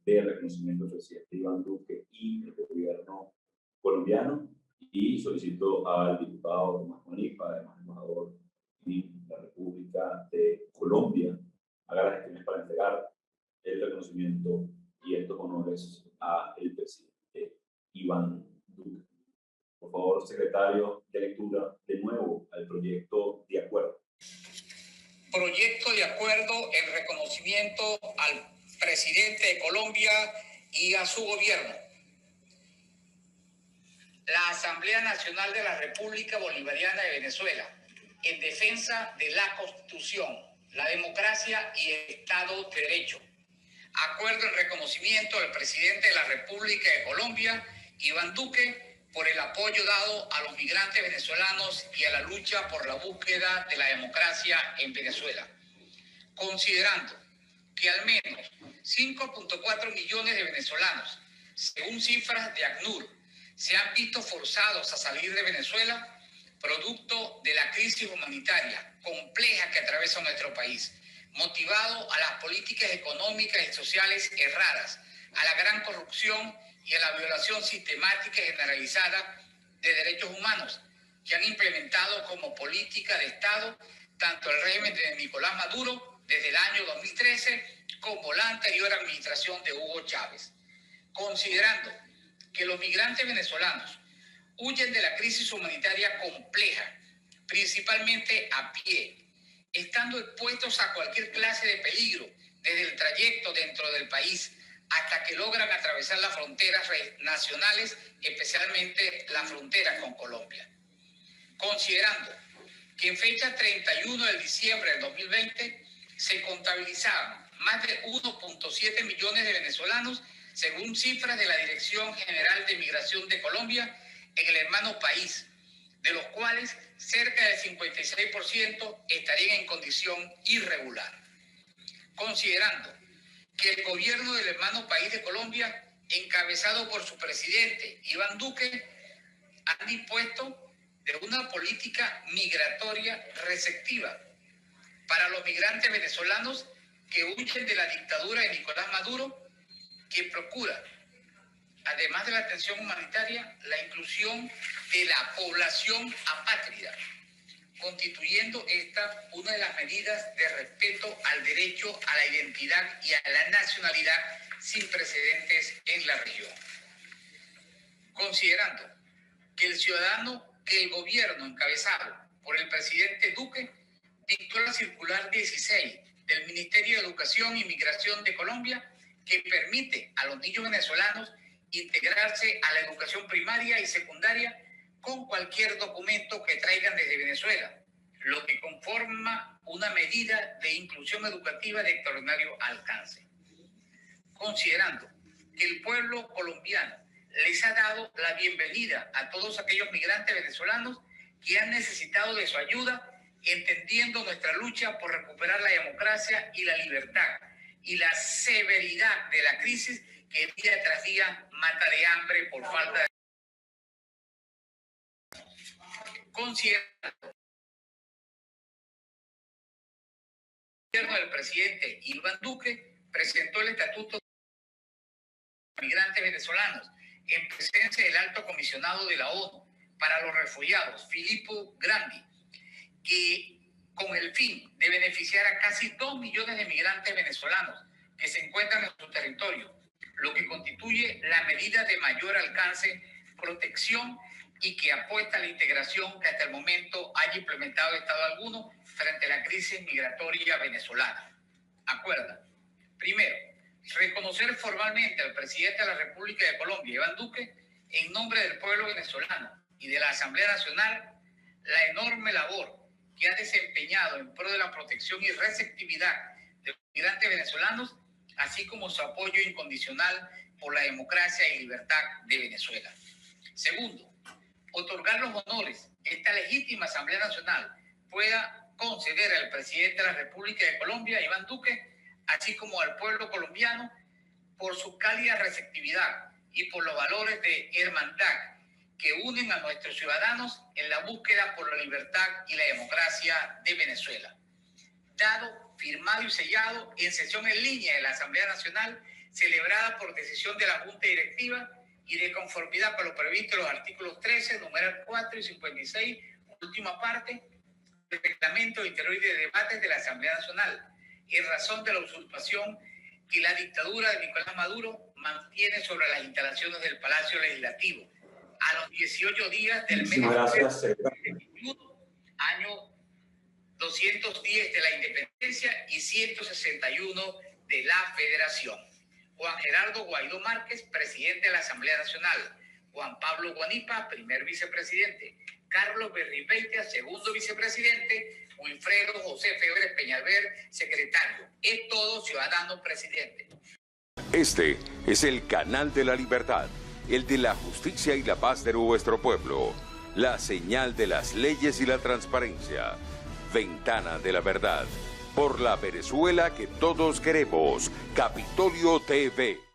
[SPEAKER 2] de reconocimiento del presidente Iván Duque y el gobierno colombiano, y solicito al diputado Tomás Bonipa, además embajador en la República de Colombia, haga las gestiones para entregar el reconocimiento y estos honores al presidente Iván Duque. Por favor, secretario de lectura, de nuevo al proyecto de acuerdo.
[SPEAKER 12] Proyecto de acuerdo en reconocimiento al presidente de Colombia y a su gobierno. La Asamblea Nacional de la República Bolivariana de Venezuela, en defensa de la Constitución, la democracia y el Estado de Derecho. Acuerdo en reconocimiento al presidente de la República de Colombia, Iván Duque, por el apoyo dado a los migrantes venezolanos y a la lucha por la búsqueda de la democracia en Venezuela. Considerando que al menos 5.4 millones de venezolanos, según cifras de ACNUR, se han visto forzados a salir de Venezuela, producto de la crisis humanitaria compleja que atraviesa nuestro país, motivado a las políticas económicas y sociales erradas, a la gran corrupción y a la violación sistemática y generalizada de derechos humanos que han implementado como política de Estado tanto el régimen de Nicolás Maduro desde el año 2013 como la anterior administración de Hugo Chávez. Considerando que los migrantes venezolanos huyen de la crisis humanitaria compleja, principalmente a pie, estando expuestos a cualquier clase de peligro desde el trayecto dentro del país hasta que logran atravesar las fronteras nacionales, especialmente la frontera con Colombia. Considerando que en fecha 31 de diciembre del 2020 se contabilizaban más de 1.7 millones de venezolanos, según cifras de la Dirección General de Migración de Colombia, en el hermano país, de los cuales cerca del 56% estarían en condición irregular. Considerando que el gobierno del hermano país de Colombia, encabezado por su presidente Iván Duque, han dispuesto de una política migratoria receptiva para los migrantes venezolanos que huyen de la dictadura de Nicolás Maduro, que procura, además de la atención humanitaria, la inclusión de la población apátrida, constituyendo esta una de las medidas de respeto al derecho a la identidad y a la nacionalidad sin precedentes en la región. Considerando que el gobierno encabezado por el presidente Duque dictó la circular 16 del Ministerio de Educación y Migración de Colombia, que permite a los niños venezolanos integrarse a la educación primaria y secundaria con cualquier documento que traigan desde Venezuela, lo que conforma una medida de inclusión educativa de extraordinario alcance. Considerando que el pueblo colombiano les ha dado la bienvenida a todos aquellos migrantes venezolanos que han necesitado de su ayuda, entendiendo nuestra lucha por recuperar la democracia y la libertad y la severidad de la crisis que día tras día mata de hambre por falta de... Considerando el gobierno del presidente Iván Duque presentó el Estatuto de Migrantes Venezolanos en presencia del Alto Comisionado de la ONU para los Refugiados, Filippo Grandi, que con el fin de beneficiar a casi 2 millones de migrantes venezolanos que se encuentran en su territorio, lo que constituye la medida de mayor alcance, protección y que apuesta a la integración que hasta el momento haya implementado Estado alguno frente a la crisis migratoria venezolana. Acuerda, primero, reconocer formalmente al presidente de la República de Colombia, Iván Duque, en nombre del pueblo venezolano y de la Asamblea Nacional, la enorme labor que ha desempeñado en pro de la protección y receptividad de los migrantes venezolanos, así como su apoyo incondicional por la democracia y libertad de Venezuela. Segundo, otorgar los honores que esta legítima Asamblea Nacional pueda conceder al presidente de la República de Colombia, Iván Duque, así como al pueblo colombiano, por su cálida receptividad y por los valores de hermandad que unen a nuestros ciudadanos en la búsqueda por la libertad y la democracia de Venezuela. Dado, firmado y sellado en sesión en línea de la Asamblea Nacional, celebrada por decisión de la Junta Directiva y de conformidad con lo previsto en los artículos 13, numeral 4 y 56, última parte, del Reglamento de Interior y de Debates de la Asamblea Nacional, en razón de la usurpación que la dictadura de Nicolás Maduro mantiene sobre las instalaciones del Palacio Legislativo, a los 18 días del mes de año 210 de la independencia y 161 de la federación. Juan Gerardo Guaidó Márquez, presidente de la Asamblea Nacional. Juan Pablo Guanipa, primer vicepresidente. Carlos Berribeitia, segundo vicepresidente. Wilfredo José Febres Peñalver, secretario. Es todo, ciudadano presidente.
[SPEAKER 1] Este es el canal de la libertad, el de la justicia y la paz de nuestro pueblo. La señal de las leyes y la transparencia. Ventana de la verdad. Por la Venezuela que todos queremos. Capitolio TV.